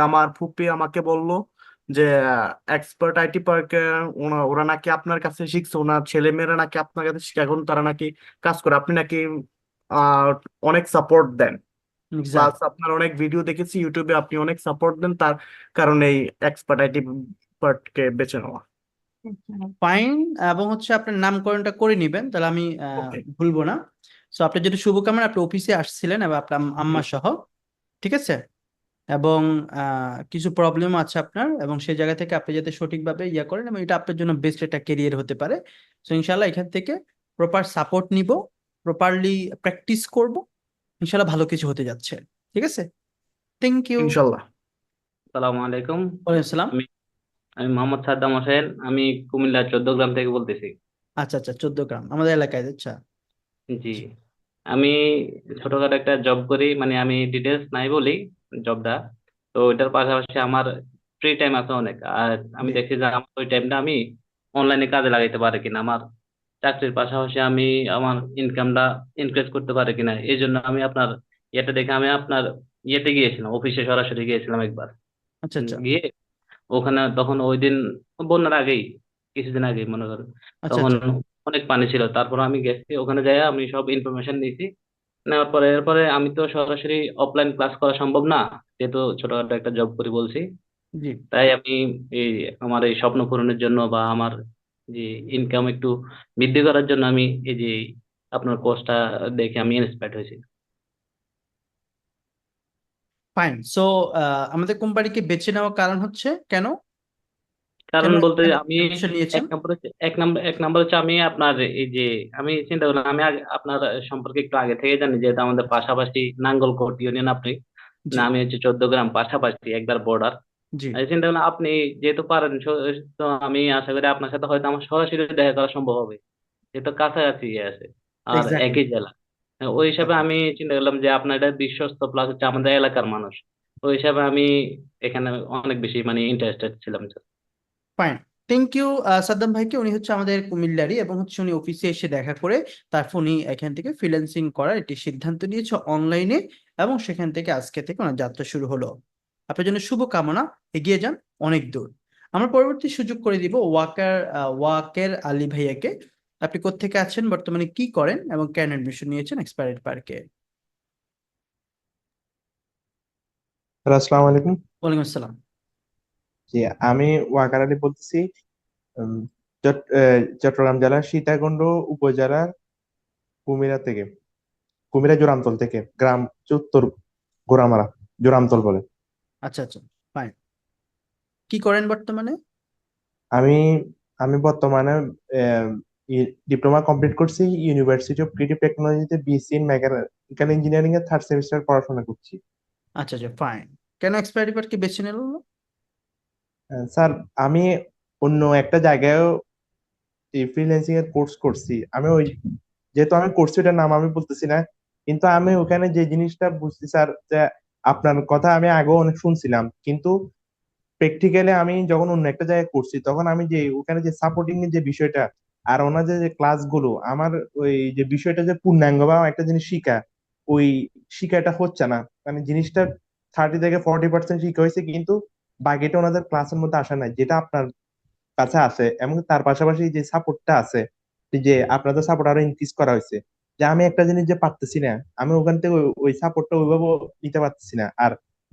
আমার ফুপি আমাকে বলল যে এক্সপার্ট আইটি পার্কে ওরা নাকি আপনার কাছে শিখছে, ওনার ছেলে মেয়েরা নাকি আপনার কাছে শিখে, এখন তারা নাকি কাজ করে, আপনি নাকি আহ, অনেক সাপোর্ট দেন। Plus exact. আপনার অনেক ভিডিও দেখেছি ইউটিউবে, আপনি অনেট সাপোর্ট দেন, তার কারণে এই এক্সপার্ট আইটি পার্টকে বেছে নেওয়া। ফাইন। এবং হচ্ছে আপনার নামকরণটা করে নিবেন, তাহলে আমি ওকে। ভুলবো না। সো আপনার যেটা শুভকামনা, আপনি অফিসে আসছিলেন এবং আপনার জি। আম্মা সহ, ঠিক আছে? এবং কিছু প্রবলেম আছে আপনার, এবং সেই জায়গা থেকে আপনি যাতে সঠিকভাবে ইয়া করেন, এবং এটা আপনার জন্য বেস্ট একটা কেরিয়ার হতে পারে। সো ইনশাল্লাহ এখান থেকে প্রপার সাপোর্ট নিব, প্রপারলি প্র্যাকটিস করব, ইনশাল্লাহ ভালো কিছু হতে যাচ্ছে। ঠিক আছে, থ্যাংক ইউ। ইনশাল্লাহ। আসসালামু আলাইকুম। ওয়ালাইকুম আসসালাম। আমি আমি মোহাম্মদ সাদ্দাম হোসেন। আমি কুমিল্লা 14 গ্রাম থেকে বলতেছি। আচ্ছা আচ্ছা, 14 গ্রাম আমাদের এলাকায়। আচ্ছা। জি। আমি ছোটখাটো একটা জব করি, মানে আমি ডিটেলস নাই বলি জবটা। তো ওইটার পাশাপাশি আমার ফ্রি টাইম আছে অনেক, আর আমি জি দেখছি যে আমার ওই টাইমটা আমি অনলাইনে কাজে লাগাইতে পারি কিনা, আমার চাকরির পাশাপাশি আমি আমার ইনকামটা ইনক্রিজ করতে পারি কিনা। এই জন্য আমি আপনার ইয়েটা দেখে আমি আপনার ইয়েতে গিয়েছিলাম, অফিসে সরাসরি গিয়েছিলাম একবার। আচ্ছা আচ্ছা গিয়ে ওখানে তখন ওই দিন বন্যার আগেই, কিছুদিন আগেই মনে করেন, আচ্ছা তখন আচ্ছা। অনেক পানি ছিল। তারপর আমি গেছি ওখানে, যাই আমি সব ইনফরমেশন নিয়েছি। নেওয়ার পরে এরপরে আমি তো সরাসরি অফলাইন ক্লাস করা সম্ভব না, যেহেতু ছোটখাটো একটা জব করি বলছি। জি তাই আমি এই আমার এই স্বপ্ন পূরণের জন্য বা আমার যে ইনকাম একটু বৃদ্ধি করার জন্য আমি এই যে আপনার কোর্সটা দেখে আমি ইন্সপায়ার্ড হয়েছি। ফাইন। সো আমাদের কোম্পানিকে বেছে নেওয়ার কারণ হচ্ছে কেন? কারণ কেন বলতে কেন আমি অ্যাডমিশন নিয়েছেন? এক নম্বর হচ্ছে আমি আপনার এই যে আমি চিন্তা করলাম আমি আগে আপনার সম্পর্কে একটু আগে থেকে জানি, যেহেতু আমাদের আচ্ছা। পাশাপাশি নাঙ্গলকোট ইউনিয়ন আপনি, জি না আমি হচ্ছে 14 গ্রাম পাশাপাশি একবার বর্ডার। জি। আমি চিন্তা করলাম আপনি যেহেতু পারেন, তো আমি আশা করি আপনার সাথে হয়তো আমার সরাসরি দেখা করা সম্ভব হবে, যেহেতু কাছাকাছি আছে আর এক্স্যাক্টলি। একই জেলা। ওই হিসাবে আমি চিন্তা করলাম যে আপনার এটা বিশ্বস্ত, প্লাস হচ্ছে আমাদের এলাকার মানুষ। ওই হিসাবে আমি এখানে অনেক বেশি মানে ইন্টারেস্টেড ছিলাম। ফাইন। থ্যাংক ইউ সাদ্দাম ভাইকে। উনি হচ্ছে আমাদের কুমিল্লারই, এবং হচ্ছে উনি অফিসে এসে দেখা করে তারপর উনি এখান থেকে ফ্রিল্যান্সিং করার একটি সিদ্ধান্ত নিয়েছে অনলাইনে, এবং সেখান থেকে আজকে থেকে ওনার যাত্রা শুরু হলো। আপনার জন্য শুভ কামনা, এগিয়ে যান অনেক দূর। আমরা পরবর্তী সুযোগ করে দিব ওয়াকের আলী ভাইয়াকে। আপনি কোত্থেকে আছেন, বর্তমানে কি করেন, এবং কেন এডমিশন নিয়েছেন এক্সপায়ার্ড পার্কে? হ্যালো, আসসালামু আলাইকুম। ওয়ালাইকুম আসসালাম। জি, আমি ওয়াকার আলী বলতেছি। উম, চট্টগ্রাম জেলার সীতাকুণ্ড উপজেলার কুমিরা থেকে, কুমিরা জোরামতল থেকে, গ্রাম উত্তর গোরামারা, জোরামতল বলে। আচ্ছা আচ্ছা। ফাইন। কি করেন বর্তমানে? আমি আমি বর্তমানে ডিপ্লোমা কমপ্লিট করছি, ইউনিভার্সিটি অফ ক্রিয়েটিভ টেকনোলজিতে বিএসসি ইন মেকানিক্যাল ইঞ্জিনিয়ারিং এর থার্ড সেমিস্টার পড়াশোনা করছি। আচ্ছা আচ্ছা। ফাইন। কেন এক্সপায়ার্ড পার্টকে বেছে নিল? স্যার, আমি অন্য একটা জায়গায়ও ফ্রিল্যান্সিং এর কোর্স করছি। আমি ওই, যেহেতু আমি করছি ওটার নাম আমি বলতেছি না, কিন্তু আমি ওখানে যে জিনিসটা বুঝছি স্যার, যে আপনার কথা আমি আগেও অনেক শুনছিলাম, কিন্তু প্র্যাকটিক্যালি আমি যখন অন্য একটা জায়গায় করছি তখন আমি যে ওখানে যে সাপোর্টিং এর যে বিষয়টা, আর ওনাদের যে ক্লাসগুলো, আমার ওই যে বিষয়টা যে পূর্ণাঙ্গ বা একটা জিনিস শিখা, ওই শিখাটা হচ্ছে না। মানে জিনিসটা 30 থেকে 40% শিখা হয়েছে, কিন্তু বাকিটা ওনাদের ক্লাসের মধ্যে আসা নাই, যেটা আপনার কাছে আছে। এবং তার পাশাপাশি যে সাপোর্টটা আছে, এই যে আপনাদের সাপোর্ট আরো ইনক্রিজ করা হয়েছে, যে আমি একটা জিনিস যে পারতেছি না, আমি ওখান থেকে ওই সাপোর্টটা ওইভাবে নিতে পারতেছি না। আর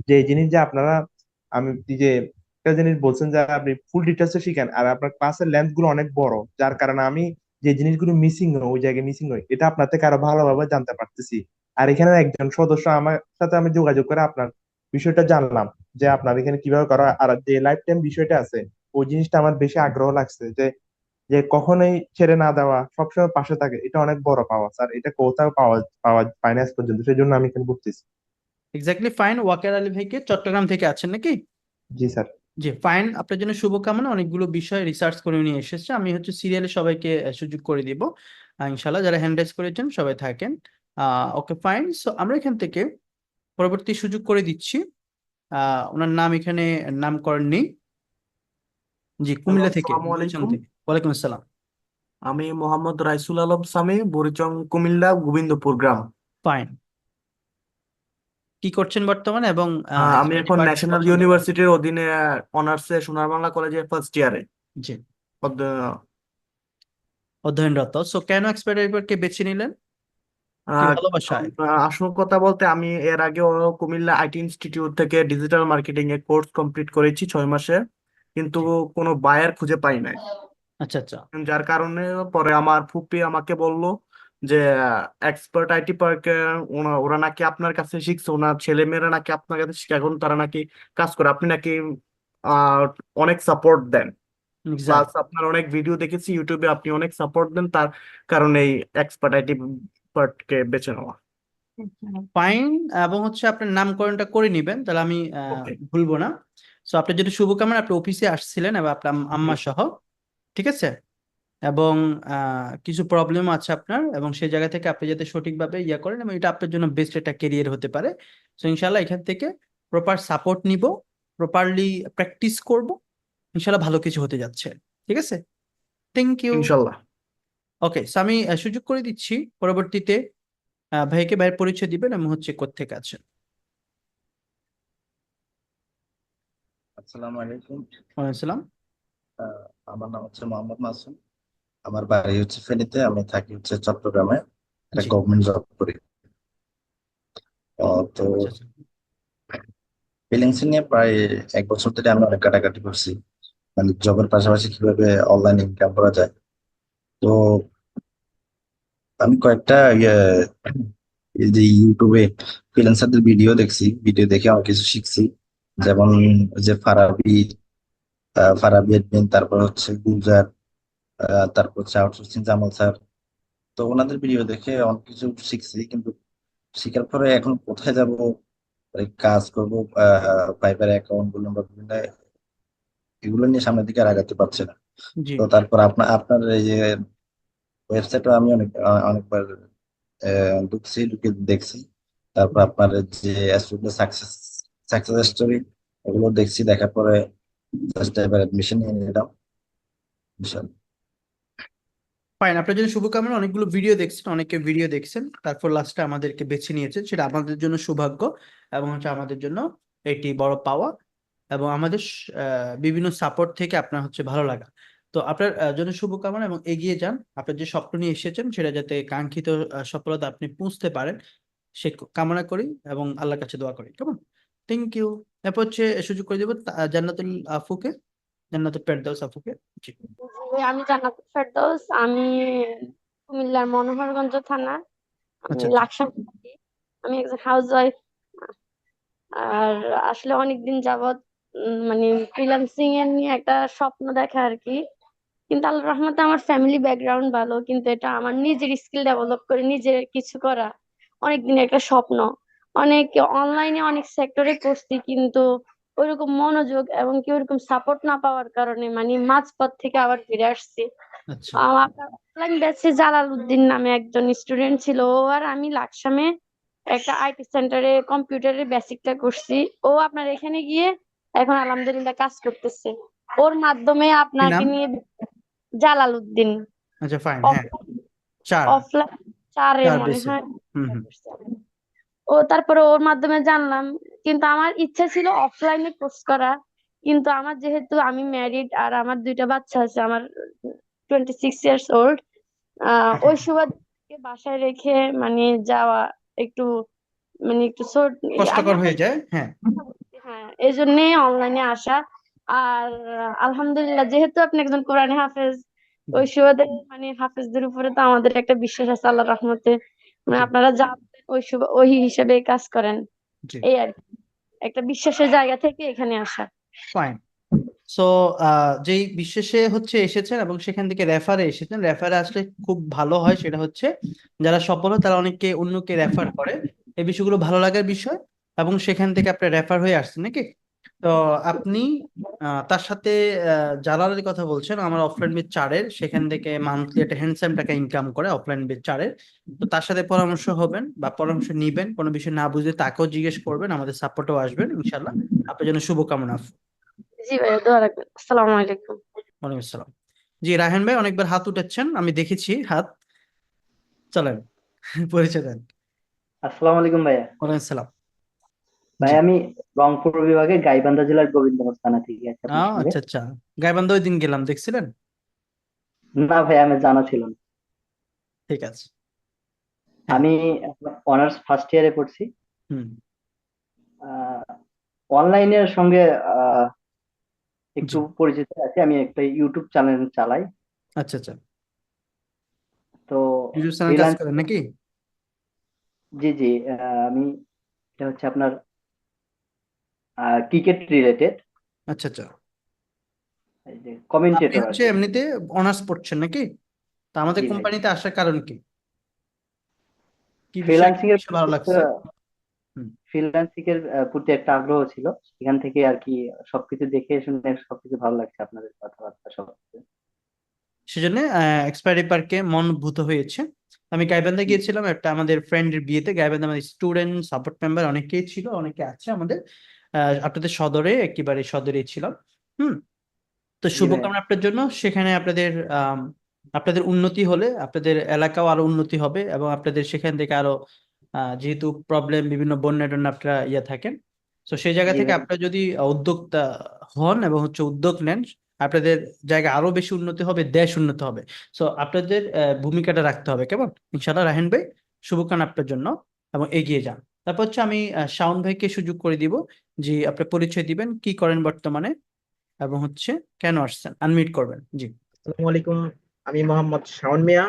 যে জিনিস যে আপনারা, আমি এই যে একটা জিনিস বলছেন যে আপনি ফুল ডিটেলসে শিখেন, আর আপনার ক্লাসের লেন্থ গুলো অনেক বড়, যার কারণে আমি যে জিনিসগুলো মিসিং হয়, ওই জায়গায় মিসিং হয়, এটা আপনার থেকে আরো ভালোভাবে জানতে পারতেছি। আর এখানে একজন সদস্য আমার সাথে আমি যোগাযোগ করে আপনার বিষয়টা জানলাম, যে আপনার এখানে কিভাবে করা, আর যে লাইফ টাইম বিষয়টা আছে, ওই জিনিসটা আমার বেশি আগ্রহ লাগছে, যে যে কখনোই ছেড়ে না দেওয়া, সবসময় পাশে থাকে, এটা অনেক বড় পাওয়া স্যার। এটা কোথাও পাওয়া পাওয়া পায় না আজ পর্যন্ত, সেই জন্য আমি এখানে করতেছি। এক্স্যাক্টলি। ফাইন। ওয়াকার আলী ভাইকে চট্টগ্রাম থেকে আছেন নাকি? জি স্যার। জি ফাইন। আপনার জন্য শুভকামনা। অনেকগুলো বিষয় রিসার্চ করে নিয়ে এসেছে, আমি হচ্ছে সিরিয়ালে সবাইকে সুযোগ করে দিব। ইনশাল্লাহ যারা হ্যান্ড রাইজ করেছেন সবাই থাকেন। Okay fine. সো আমরা এখান থেকে পরবর্তী সুযোগ করে দিচ্ছি। ওনার নাম এখানে নামকরণ নেই। জি, হ্যালো, কুমিল্লা থেকে, আসসালামু বুড়িচং আলাইকুম। থেকে। ওয়ালাইকুম আসসালাম। আমি মোহাম্মদ রাইসুল আলম সামি, বুড়িচং, কুমিল্লা, গোবিন্দপুর গ্রাম। ফাইন। কি করছেন বর্তমানে এবং আমি কোন এখন ডিপার্টমেন্ট ন্যাশনাল পছন্দ করেন? ইউনিভার্সিটির অধীনে অনার্সে সোনার বাংলা কলেজে ফার্স্ট ইয়ারে জি, অধ্যয়নরত। সো কেন এক্সপার্ট টাইপারকে বেছে নিলেন? কি ভালোবাসায়? আসল কথা বলতে আমি এর আগেও কুমিল্লা আইটি ইনস্টিটিউট থেকে ডিজিটাল মার্কেটিং এর কোর্স কমপ্লিট করেছি 6 মাসে, কিন্তু জি, কোনো বায়ার খুঁজে পাই নাই। আচ্ছা আচ্ছা। যার কারণে পরে আমার ফুপি আমাকে বলল যে এক্সপার্ট আইটি পার্কে ওরা নাকি আপনার কাছে শিখছে, ওনার ছেলে মেয়েরা নাকি আপনার কাছে শিখে এখন তারা নাকি কাজ করে, আপনি নাকি আহ, অনেক সাপোর্ট দেন, প্লাস এক্সাক্ট। আপনার অনেক ভিডিও দেখেছি ইউটিউবে, আপনি অনেট সাপোর্ট দেন, তার কারণে এই এক্সপার্ট আইটি পার্টকে বেছে নেওয়া। ফাইন। এবং হচ্ছে আপনার নামকরণটা করে নিবেন, তাহলে আমি ওকে, ভুলবো না। সো আপনার যেটা শুভকামনা, আপনি অফিসে আসছিলেন এবং আপনার আম্মা সহ, ঠিক আছে? এবং কিছু প্রবলেম আছে আপনার, এবং সেই জায়গা থেকে আপনি যাতে সঠিকভাবে ইয়া করেন, এবং এটা আপনার জন্য বেস্ট একটা কেরিয়ার হতে পারে। সো ইনশাল্লাহ এখান থেকে প্রপার সাপোর্ট নিব, প্রপারলি প্র্যাকটিস করব, ইনশাল্লাহ ভালো কিছু হতে যাচ্ছে। ঠিক আছে, থ্যাংক ইউ। ইনশাল্লাহ। ওকে, সো আমি সুযোগ করে দিচ্ছি পরবর্তীতে ভাইকে ভাইয়ের পরিচয় দিবেন এবং হচ্ছে কোত্থেকে আছেন। আসসালামু আলাইকুম। ওয়ালাইকুম আসসালাম। আমার নাম হচ্ছে মোহাম্মদ মাসুম। আমার বাড়ি হচ্ছে ফেনীতে, আমি থাকি হচ্ছে চট্টগ্রামে, একটা জি, গভর্নমেন্ট জব করি। তো আচ্ছা আচ্ছা। ফ্রিল্যান্সিং নিয়ে প্রায় 1 বছর ধরে আমি অনেক কাটাকাটি করছি, মানে জবের পাশাপাশি কিভাবে অনলাইন ইনকাম করা যায়। তো আমি কয়েকটা এই যে ইউটিউবে ফ্রিল্যান্সারদের ভিডিও দেখছি, ভিডিও দেখে অনেক কিছু শিখছি। যেমন যে ফারাবি এডমিন, তারপর হচ্ছে গুলজার, তারপর হচ্ছে আউটসোর্সিং জামাল স্যার। তো ওনাদের ভিডিও দেখে অনেক কিছু শিখছি, কিন্তু শিখার পরে এখন কোথায় যাব, কাজ করবো, পাইপের অ্যাকাউন্ট বলুন বা বিভিন্ন এগুলো নিয়ে সামনের দিকে আর আগাতে পারছে না। জি, তো তারপর আপনার আপনার এই যে ওয়েবসাইটও আমি অনেকবার ঢুকছি, ঢুকে দেখছি। তারপর আপনার যে সাকসেস সাকসেস স্টোরি ওগুলো দেখছি, দেখার পরে জাস্ট এবার অ্যাডমিশন নিয়ে নিলাম ইনশাল্লাহ। ফাইন। আপনার জন্য শুভকামনা। অনেকগুলো ভিডিও দেখছেন, অনেকে ভিডিও দেখছেন, তারপর লাস্টে আমাদেরকে বেছে নিয়েছেন, সেটা আমাদের জন্য সৌভাগ্য এবং হচ্ছে আমাদের জন্য একটি বড় পাওয়া, এবং আমাদের বিভিন্ন সাপোর্ট থেকে আপনার হচ্ছে ভালো লাগা। তো আপনার জন্য শুভকামনা, এবং এগিয়ে যান। আপনার যে স্বপ্ন নিয়ে এসেছেন সেটা যাতে কাঙ্ক্ষিত সফলতা আপনি পৌঁছতে পারেন, সে কামনা করি এবং আল্লাহর কাছে দোয়া করি। কেমন? Thank you. এরপর হচ্ছে সুযোগ করে দেব জান্নাতুল আফুকে, জান্নাতুল ফেরদৌস আফুকে। জি, জি, আমি জান্নাতুল ফেরদৌস। আমি কুমিল্লার মনোহরগঞ্জ থানা, আমি আচ্ছা আচ্ছা। লাকসামে থাকি। আমি একজন হাউস ওয়াইফ। আর আসলে অনেকদিন যাবত মানে ফ্রিল্যান্সিং এর নিয়ে একটা স্বপ্ন দেখা আর কি। কিন্তু আল্লাহর রহমতে আমার ফ্যামিলি ব্যাকগ্রাউন্ড ভালো, কিন্তু এটা আমার নিজের স্কিল ডেভেলপ করে নিজের কিছু করা অনেক দিনের একটা স্বপ্ন। অনেক অনলাইনে অনেক সেক্টরে করছি, কিন্তু ওইরকম মনোযোগ এবং কি ওইরকম সাপোর্ট না পাওয়ার কারণে মানে মাঝপথ থেকে আবার ফিরে আসছি। আচ্ছা আমার অনলাইন ব্যাচে জালালউদ্দিন নামে একজন স্টুডেন্ট ছিল, ও আর আমি লাকসামে একটা আইটি সেন্টারে কম্পিউটারের বেসিকটা করছি। ও আপনার এখানে গিয়ে এখন আলহামদুলিল্লাহ কাজ করতেছে। ওর মাধ্যমে কি আপনাকে নাম? নিয়ে জালালউদ্দিন। আচ্ছা ফাইন, হ্যাঁ। চার, অফলাইন 4-এ চার মনে বেসে। হয়। হুম হুম। ও তারপরে ওর মাধ্যমে জানলাম, কিন্তু আমার ইচ্ছা ছিল অফলাইনে কোর্স করা। কিন্তু আমার যেহেতু আমি ম্যারিড আর আমার 2টা বাচ্চা আছে, আমার 26 ইয়ার্স ওল্ড, ওই সুবাদে বাসায় রেখে মানে যাওয়া একটু মানে একটু আমি কষ্টকর আপনার হয়ে যায়, হ্যাঁ। হ্যাঁ, এই জন্য অনলাইনে আসা। আর আলহামদুলিল্লাহ, যেহেতু আপনি একজন কোরআনী হাফেজ, জি ওই সুবাদে মানে হাফেজদের উপরে তো আমাদের একটা বিশ্বাস আছে আল্লাহর রহমতে। মানে জি আপনারা যা বলেন ওই হিসেবে কাজ করেন, জি। এই আর কি। একটা বিশ্বাসের জায়গা থেকে এখানে আসা। ফাইন। সো যেই বিশেষে হচ্ছে এসেছেন এবং সেখান থেকে রেফারে এসেছেন, রেফারে আসলে খুব ভালো হয়। সেটা হচ্ছে যারা সফল হয় তারা অনেককে অন্যকে রেফার করে, এই বিষয়গুলো ভালো লাগার বিষয়। এবং সেখান থেকে আপনি রেফার হয়ে আসছেন নাকি? তো আপনি তার সাথে জালালের কথা বলছেন, আমার অফলাইন বেচ 4-এর, সেখান থেকে মান্থলি একটা হ্যান্ডসাম টাকা ইনকাম করে অফলাইন বেচ 4-এর। তো তার সাথে পরামর্শ হবেন বা পরামর্শ নিবেন, কোনো বিষয় না বুঝলে তাকেও জিজ্ঞেস করবেন, আমাদের সাপোর্টেও আসবেন ইনশাল্লাহ। আপনার জন্য শুভকামনা। জি ভাইয়া, দোয়া রাখবেন। আসসালামু আলাইকুম। ওয়ালাইকুম আসসালাম। জি, রায়হান ভাই অনেকবার হাত উঠাচ্ছেন, আমি দেখেছি হাত। চলেন পরিচয় দেন। আসসালামু আলাইকুম ভাইয়া। ওয়ালাইকুম আসসালাম। ভাই জি। আমি রংপুর বিভাগে গাইবান্ধা জেলার গোবিন্দগঞ্জ থানা থেকে আছি আপনার সঙ্গে। আচ্ছা আচ্ছা, গাইবান্ধা ওই দিন গেলাম, দেখছিলেন? না ভাই, আমি জানা ছিল না। ঠিক আছে। হ্যাঁ। আমি অনার্স ফার্স্ট ইয়ারে পড়ছি। হুম। অনলাইনের সঙ্গে আহ, একটু জি। পরিচিত আছি। আমি একটা ইউটিউব চ্যানেল চালাই। আচ্ছা আচ্ছা, তো ইউটিউব চ্যানেল কাজ ফ্রিল্যান্স, করেন নাকি? জি জি, আমি এটা হচ্ছে আপনার ক্রিকেট রিলেটেড, আচ্ছা আচ্ছা, এই যে আপনি কমেন্টেটর আর হচ্ছে কি। এমনিতে অনার্স পড়ছেন নাকি? তা আমাদের জি ভাই, কোম্পানিতে আসার কারণ কি? কি বিষয়, কি ফ্রিল্যান্সিং এর বিষয় ভালো লাগছে? হুম। ফ্রিল্যান্সিং এর প্রতি একটা আগ্রহ ছিল। সেখান থেকে আর কি সবকিছু দেখে শুনে সবকিছু ভালো লাগছে, আপনাদের কথাবার্তা সবকিছু। সেজন্য এক্সপায়ারি পার্কে মন ভূত হয়েছে। আমি গাইবান্ধা গিয়েছিলাম একটা আমাদের ফ্রেন্ডের বিয়েতে। গাইবান্ধা আমাদের স্টুডেন্ট সাপোর্ট মেম্বার অনেকেই ছিল, অনেকে আছে আমাদের। আপনাদের সদরে, একেবারে সদরে ছিলাম। হুম। তো জি ভাইয়া। শুভকামনা আপনার জন্য। সেখানে আপনাদের উন্নতি হলে আপনাদের এলাকাও আরো উন্নতি হবে, এবং আপনাদের সেখান থেকে আরো যেহেতু প্রবলেম বিভিন্ন বন্যা টন্যা আপনারা থাকেন, তো সেই জায়গা জি থেকে ভাই। আপনারা যদি উদ্যোক্তা হন এবং হচ্ছে উদ্যোগ নেন, আপনাদের জায়গা আরো বেশি উন্নতি হবে, দেশ উন্নত হবে। সো আপনাদের ভূমিকাটা রাখতে হবে, কেমন? ইনশাআল্লাহ রাহেন ভাই, শুভকামনা আপনার জন্য, এবং এগিয়ে যান। তারপর হচ্ছে আমি শাওন ভাইকে সুযোগ করে দিব, যে আপনি পরিচয় দিবেন, কি করেন বর্তমানে, এবং হচ্ছে কেন আসছেন, আনমিউট করবেন। জি। আসসালামু আলাইকুম। আমি মোহাম্মদ শাওন মিয়া,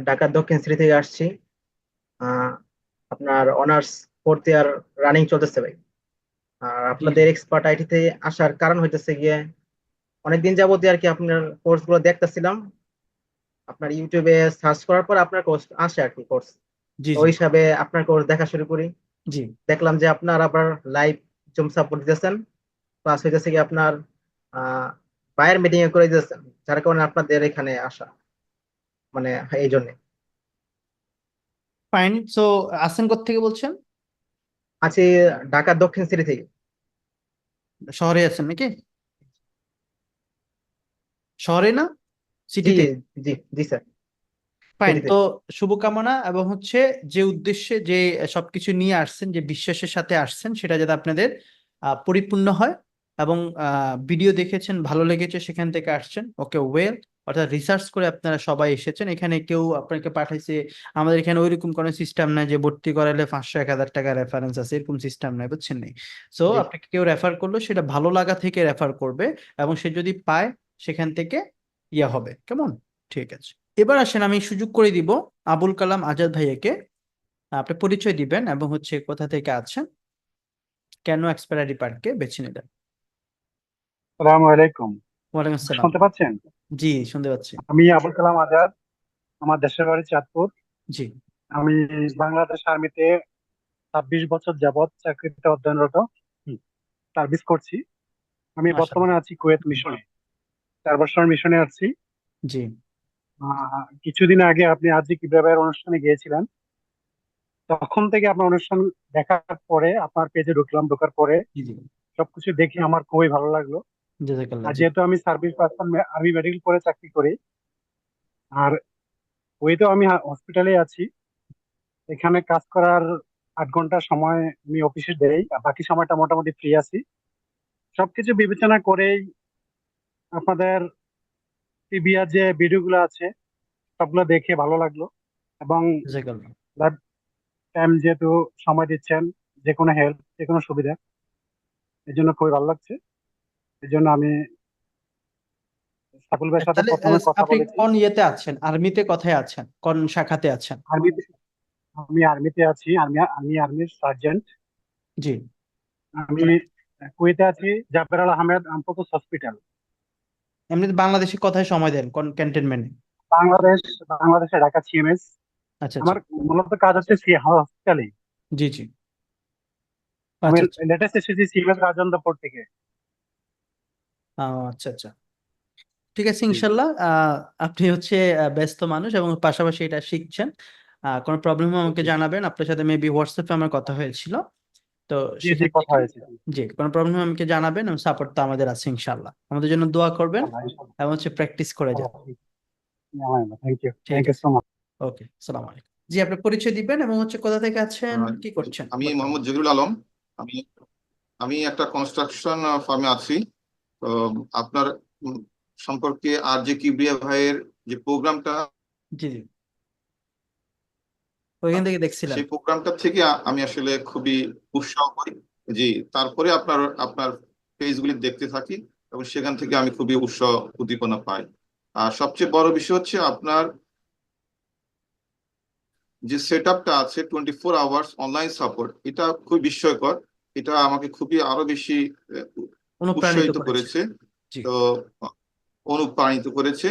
ঢাকার দক্ষিণ সিটি থেকে আসছি। আহ, আপনার অনার্স ফোর্থ ইয়ার রানিং চলতেছে ভাই। আর জি আপনাদের এক্সপার্ট আইটিতে আসার কারণ হইতেছে গিয়ে অনেকদিন যাবতীয় আর কি আপনার কোর্স গুলো দেখতেছিলাম। আপনার ইউটিউবে সার্চ করার পর আপনার কোর্স আসে আর কি কোর্স। জি। জি। ওই হিসাবে আপনার কোর্স দেখা শুরু করি। জি। দেখলাম যে আপনার আবার লাইভ জুম সাপোর্ট দিতেছেন, প্লাস হইতেছে কি আপনার বায়ার মিটিং এ করে দিতেছেন, যার কারণে আপনাদের এখানে আসা, মানে এই জন্য। ফাইন। সো আসেন থেকে বলছেন? আছি ঢাকার দক্ষিণ সিটি থেকে। শহরে আছেন নাকি? শহরে না, জি সিটিতে? জি জি স্যার, ফাইন। সিটিতে। তো শুভকামনা, এবং হচ্ছে যে উদ্দেশ্যে যে সবকিছু নিয়ে আসছেন, যে বিশ্বাসের সাথে আসছেন, সেটা যাতে আপনাদের পরিপূর্ণ হয়। এবং ভিডিও দেখেছেন, ভালো লেগেছে, সেখান থেকে আসছেন, ওকে ওয়েল। অর্থাৎ রিসার্চ করে আপনারা সবাই এসেছেন এখানে, কেউ আপনাকে পাঠাইছে। আমাদের এখানে ওইরকম কোনো সিস্টেম নাই যে ভর্তি করালে 500-1000 টাকা রেফারেন্স আছে, এরকম সিস্টেম নাই, বুঝছেন? নেই। সো জি আপনাকে কেউ রেফার করলো, সেটা ভালো লাগা থেকে রেফার করবে, এবং সে যদি পায় সেখান থেকে হবে, কেমন? ঠিক আছে। এবার আসেন, আমি সুযোগ করে দিব আবুল কালাম আজাদ ভাইয়াকে। আপনি পরিচয় দিবেন, এবং হচ্ছে কোথা থেকে আছেন, কেন এক্সপায়ারি পার্ককে বেছে নিলেন। আসসালামু আলাইকুম। ওয়ালাইকুম আসসালাম। শুনতে পাচ্ছেন? জি, শুনতে পাচ্ছি। আমি আবুল কালাম আজাদ। আমার দেশের বাড়ি চাঁদপুর। জি। আমি বাংলাদেশ আর্মিতে 26 বছর যাবৎ চাকরিতে অধ্যয়নরত সার্ভিস করছি। আমি মাশাআল্লাহ। বর্তমানে আছি কুয়েত মিশনে, 4 বছর মিশনে আছি। জি। কিছুদিন আগে আপনি আজি কিভাবে অনুষ্ঠানে গিয়েছিলেন, তখন থেকে আপনার অনুষ্ঠান দেখার পরে আপনার পেজে ঢুকলাম, ঢোকার পরে জি। জি। সবকিছু দেখে আমার খুবই ভালো লাগলো। জাযাকাল্লাহ। আর জি। যেহেতু আমি সার্ভিস পার্সন, আর্মি মেডিকেল করে চাকরি করি, আর কুয়েতেও আমি হসপিটালে আছি। এখানে কাজ করার 8 ঘন্টা সময় আমি অফিসে দেই, আর বাকি সময়টা মোটামুটি ফ্রি আছি। সবকিছু বিবেচনা করেই আপনাদের টিভিআর যে ভিডিওগুলো আছে সবগুলো দেখে ভালো লাগলো। এবং জাযাকাল্লাহ। লাইফ টাইম যেহেতু সময় দিচ্ছেন, যে কোনো হেল্প, যে কোনো সুবিধা, এর জন্য খুবই ভালো লাগছে। এই জন্য আমি সাকুল ভাইয়ের সাথে তাহলে প্রথমে কথা আপনি বলেছি। কোন ইয়েতে আছেন, আর্মিতে কথায় আছেন, কোন শাখাতে আছেন? আর্মিতে, আমি আর্মিতে আছি। আমি আর্মির সার্জেন্ট। জি। আমি কুয়েতে আছি জাবের আল আহমেদ আন্তর্জাতিক হসপিটাল। এমনিতে বাংলাদেশে কথায় সময় দেন কোন ক্যান্টনমেন্টে? বাংলাদেশ, বাংলাদেশে ঢাকা সিএমএস। আচ্ছা আচ্ছা। আমার মূলত কাজ হচ্ছে হসপিটালে। জি জি। আমি আচ্ছা আচ্ছা। লেটেস্ট এসেছি সিএমএস রাজেন্দ্রপুর থেকে। আচ্ছা আচ্ছা, ঠিক আছে, জি ইনশাল্লাহ। আপনি হচ্ছে ব্যস্ত মানুষ, এবং পাশাপাশি এটা শিখছেন। কোনো প্রবলেম আমাকে জি জানাবেন। আপনার সাথে মেবি হোয়াটসঅ্যাপে আমার কথা হয়েছিল, তো জি জি, সেখান কথা থেকে হয়েছে। জি, কোনো প্রবলেম আমাকে জানাবেন, এবং সাপোর্ট তো আমাদের আছে ইনশাল্লাহ। আমাদের জন্য দোয়া করবেন, ইনশাআল্লাহ, ইনশাআল্লাহ। এবং হচ্ছে প্র্যাকটিস করে যান। থ্যাংক ইউ, ঠিক থ্যাংক ইউ আছে। So much. ওকে, সালাম আলাইকুম। জি, আপনি পরিচয় দিবেন, এবং হচ্ছে কোথা থেকে আছেন, কি করছেন আমি বর্তমানে? মোহাম্মদ জহিরুল আলম। আমি আমি একটা কনস্ট্রাকশন ফার্মে আছি। তো আপনার উম, সম্পর্কে আর যে কিবরিয়া ভাইয়ের যে প্রোগ্রামটা, জি জি, ওইখান থেকে দেখছিলেন। সেই প্রোগ্রামটা থেকে আমি আসলে খুবই উৎসাহ পাই। জি, তারপরে আপনার আপনার পেজগুলি দেখতে থাকি এবং সেখান থেকে আমি খুবই উৎসাহ উদ্দীপনা পাই। আর সবচেয়ে বড় বিষয় হচ্ছে আপনার যে সেট আপটা আছে 24 আওয়ার্স অনলাইন সাপোর্ট, এটা খুবই বিস্ময়কর। এটা আমাকে খুবই আরো বেশি আহ, অনুপ্রাণিত উৎসাহিত করেছে। করেছে। জি। তো অনুপ্রাণিত করেছে।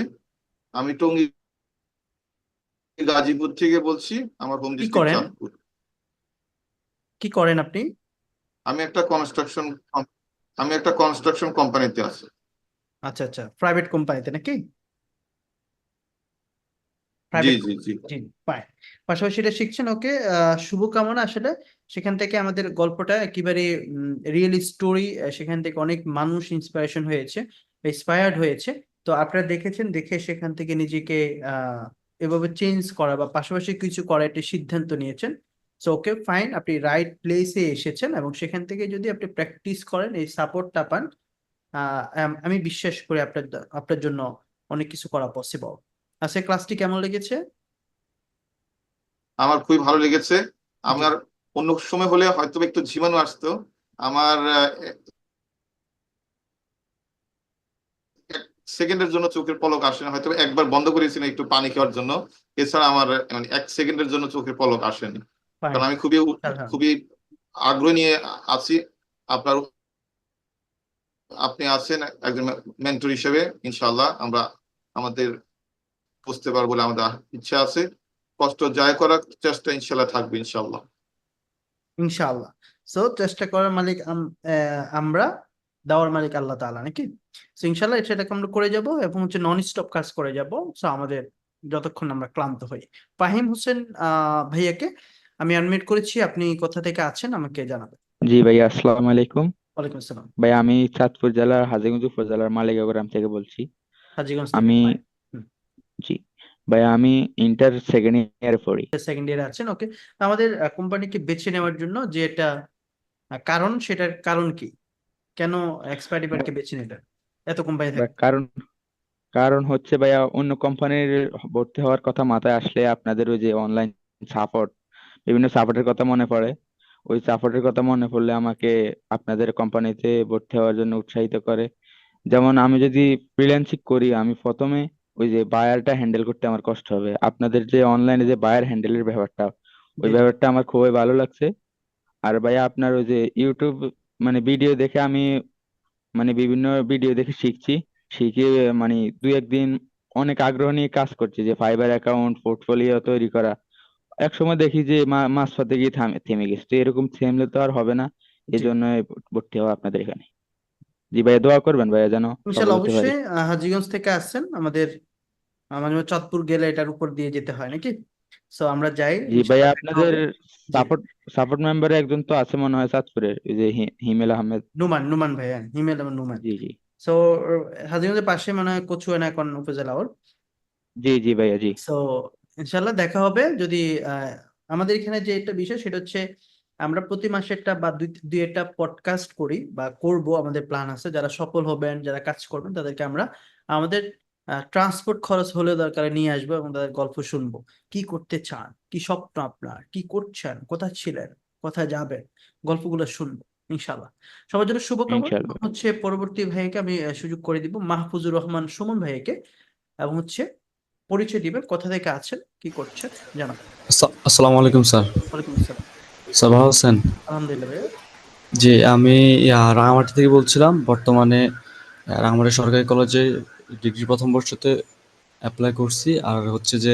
আমি টঙ্গী গাজীপুর থেকে বলছি, আমার হোম কি ডিস্ট্রিক্ট করেন, চাঁদপুর। কি করেন আপনি? আমি একটা কনস্ট্রাকশন আমি একটা কনস্ট্রাকশন কোম্পানিতে আছি। আচ্ছা আচ্ছা, প্রাইভেট কোম্পানিতে নাকি? জি প্রাইভেট। জি জি। জি, পায়। পাশাপাশি এটা শিখছেন, ওকে। শুভকামনা। আসলে সেখান থেকে আমাদের গল্পটা একেবারে রিয়েল স্টোরি, সেখান থেকে অনেক মানুষ ইন্সপিরেশন হয়েছে, ইন্সপায়ার্ড হয়েছে। তো আপনারা দেখেছেন, দেখে সেখান থেকে নিজেকে এভাবে চেঞ্জ করা বা পাশাপাশি কিছু করার একটা সিদ্ধান্ত নিয়েছেন। সো ওকে, ফাইন, আপনি রাইট প্লেসে এসেছেন এবং সেখান থেকে যদি আপনি প্র্যাকটিস করেন, এই সাপোর্টটা পান, আমি বিশ্বাস করি আপনার আপনার জন্য অনেক কিছু করা পসিবল। আচ্ছা, ক্লাসটি কেমন লেগেছে? আমার খুবই ভালো লেগেছে। জি আমার অন্য সময় হলে হয়তো একটু ঝিমানো আসতো। আমার এক সেকেন্ডের জন্য চোখের পলক আসে না, হয়তো একবার বন্ধ করেছিলাম একটু পানি খাওয়ার জন্য। এছাড়া আমার মানে 1 সেকেন্ডের জন্য চোখের পলক আসেনি। ফাইন। কারণ আমি খুবই সাধারণ। খুবই আগ্রহ নিয়ে আছি। আপনার আপনি আছেন একজন মেন্টর হিসেবে, ইনশাআল্লাহ আমরা আমাদের বুঝতে পারবো বলে আমাদের ইচ্ছা আছে। কষ্ট জয় করার চেষ্টা ইনশাআল্লাহ থাকবে, ইনশাআল্লাহ। ইনশাআল্লাহ। সো চেষ্টা করার মালিক আমরা, দেওয়ার মালিক আল্লাহ তাআলা, নাকি? সো ইনশাআল্লাহ সেটাকে আমরা করে যাব এবং হচ্ছে নন স্টপ কাজ করে যাব। সো আমাদের যতক্ষণ আমরা ক্লান্ত হই। ফাহিম হোসেন ভাইয়াকে আমি আনমিউট করেছি, আপনি কোথা থেকে আছেন আমাকে জানাবেন। জি ভাই, আসসালামু আলাইকুম। ওয়ালাইকুম আসসালাম। ভাই আমি চাঁদপুর জেলার হাজীগঞ্জ উপজেলার মালিকা গ্রাম থেকে বলছি। হাজীগঞ্জ থেকে, আমি ফাইন। জি ভাই, আমি ইন্টার সেকেন্ড ইয়ারে পড়ি। সেকেন্ড ইয়ারে আছেন, ওকে। আমাদের কোম্পানিকে বেছে নেওয়ার জন্য যে এটা কারণ, সেটার কারণ কি? কেন এক্সপায়ার ডিপার্টকে বেছে নিলেন এত কোম্পানি বা থাকতে? কারণ কারণ হচ্ছে ভাইয়া, অন্য কোম্পানির ভর্তি হওয়ার কথা মাথায় আসলে আপনাদের ওই যে অনলাইন সাপোর্ট, বিভিন্ন সাপোর্টের কথা মনে পড়ে। ওই সাপোর্টের কথা মনে পড়লে আমাকে আপনাদের কোম্পানিতে ভর্তি হওয়ার জন্য উৎসাহিত করে। যেমন আমি যদি ফ্রিল্যান্সিং করি, আমি প্রথমে ওই যে বায়ারটা হ্যান্ডেল করতে আমার কষ্ট হবে। আপনাদের যে অনলাইনে যে বায়ার হ্যান্ডেলের ব্যাপারটা, ওই জি জি। ব্যাপারটা আমার খুবই ভালো লাগছে। আর ভাইয়া আপনার ওই যে ইউটিউব মানে ভিডিও দেখে আমি মানে বিভিন্ন ভিডিও দেখে শিখছি। শিখে মানে দুই একদিন অনেক আগ্রহ নিয়ে কাজ করছি যে ফাইবার অ্যাকাউন্ট পোর্টফোলিও তৈরি করা। এক সময় দেখি যে মাঝপথে গিয়ে থেমে গেছে। তো এরকম থেমলে তো আর হবে না, এই জি, জন্য ভর্তি হওয়া আপনাদের এখানে। জি ভাইয়া, দোয়া করবেন ভাইয়া যেন সফল ইনশাল্লাহ। হতে পারি। অবশ্যই হাজীগঞ্জ থেকে আসছেন আমাদের, মানে চাঁদপুর গেলে এটার উপর দিয়ে যেতে হয় নাকি? সো আমরা যাই, জি ভাইয়া, ইনশাল্লাহ দেখা আপনাদের হবে। জি। সাপোর্ট সাপোর্ট মেম্বারে একজন তো আছে মনে হয় চাঁদপুরের, এই যে হিমেল আহমেদ। নুমান, নুমান ভাইয়া, হিমেল এবং নুমান। জি জি। সো হাজীগঞ্জের পাশে মনে হয় কচুয়ানা এখন উপজেলা ওর। জি জি ভাইয়া জি। সো ইনশাল্লাহ দেখা হবে। যদি আহ, আমাদের এখানে যে একটা বিষয় সেটা হচ্ছে আমরা প্রতি মাসে একটা বা দুই দুই একটা পডকাস্ট করি বা করব, আমাদের প্ল্যান আছে। যারা সফল হবেন, যারা কাজ করবেন, তাদেরকে আমরা আমাদের ট্রান্সপোর্ট খরচ হলেও দরকারে নিয়ে আসবো এবং তাদের গল্প শুনবো। কি করতে চান, কি স্বপ্ন আপনার, কি করছেন, কোথায় ছিলেন, কোথায় যাবেন, গল্পগুলো শুনবো ইনশাল্লাহ। সবার জন্য শুভকামনা। এবং ইনশাল্লাহ। হচ্ছে পরবর্তী ভাইকে আমি সুযোগ করে দিব মাহফুজুর রহমান সুমন ভাইকে, এবং হচ্ছে পরিচয় দিবেন, কোথা থেকে আছেন, কি করছেন জানাবেন। আসসালামু আলাইকুম স্যার। ওয়ালাইকুম আসসালাম। স্যার ভালো আছেন? আলহামদুলিল্লাহ ভাইয়া। জি, আমি রাঙামাটি থেকে বলছিলাম। বর্তমানে রাঙামাটি সরকারি কলেজে ডিগ্রি প্রথম বর্ষতে অ্যাপ্লাই করছি। আর হচ্ছে যে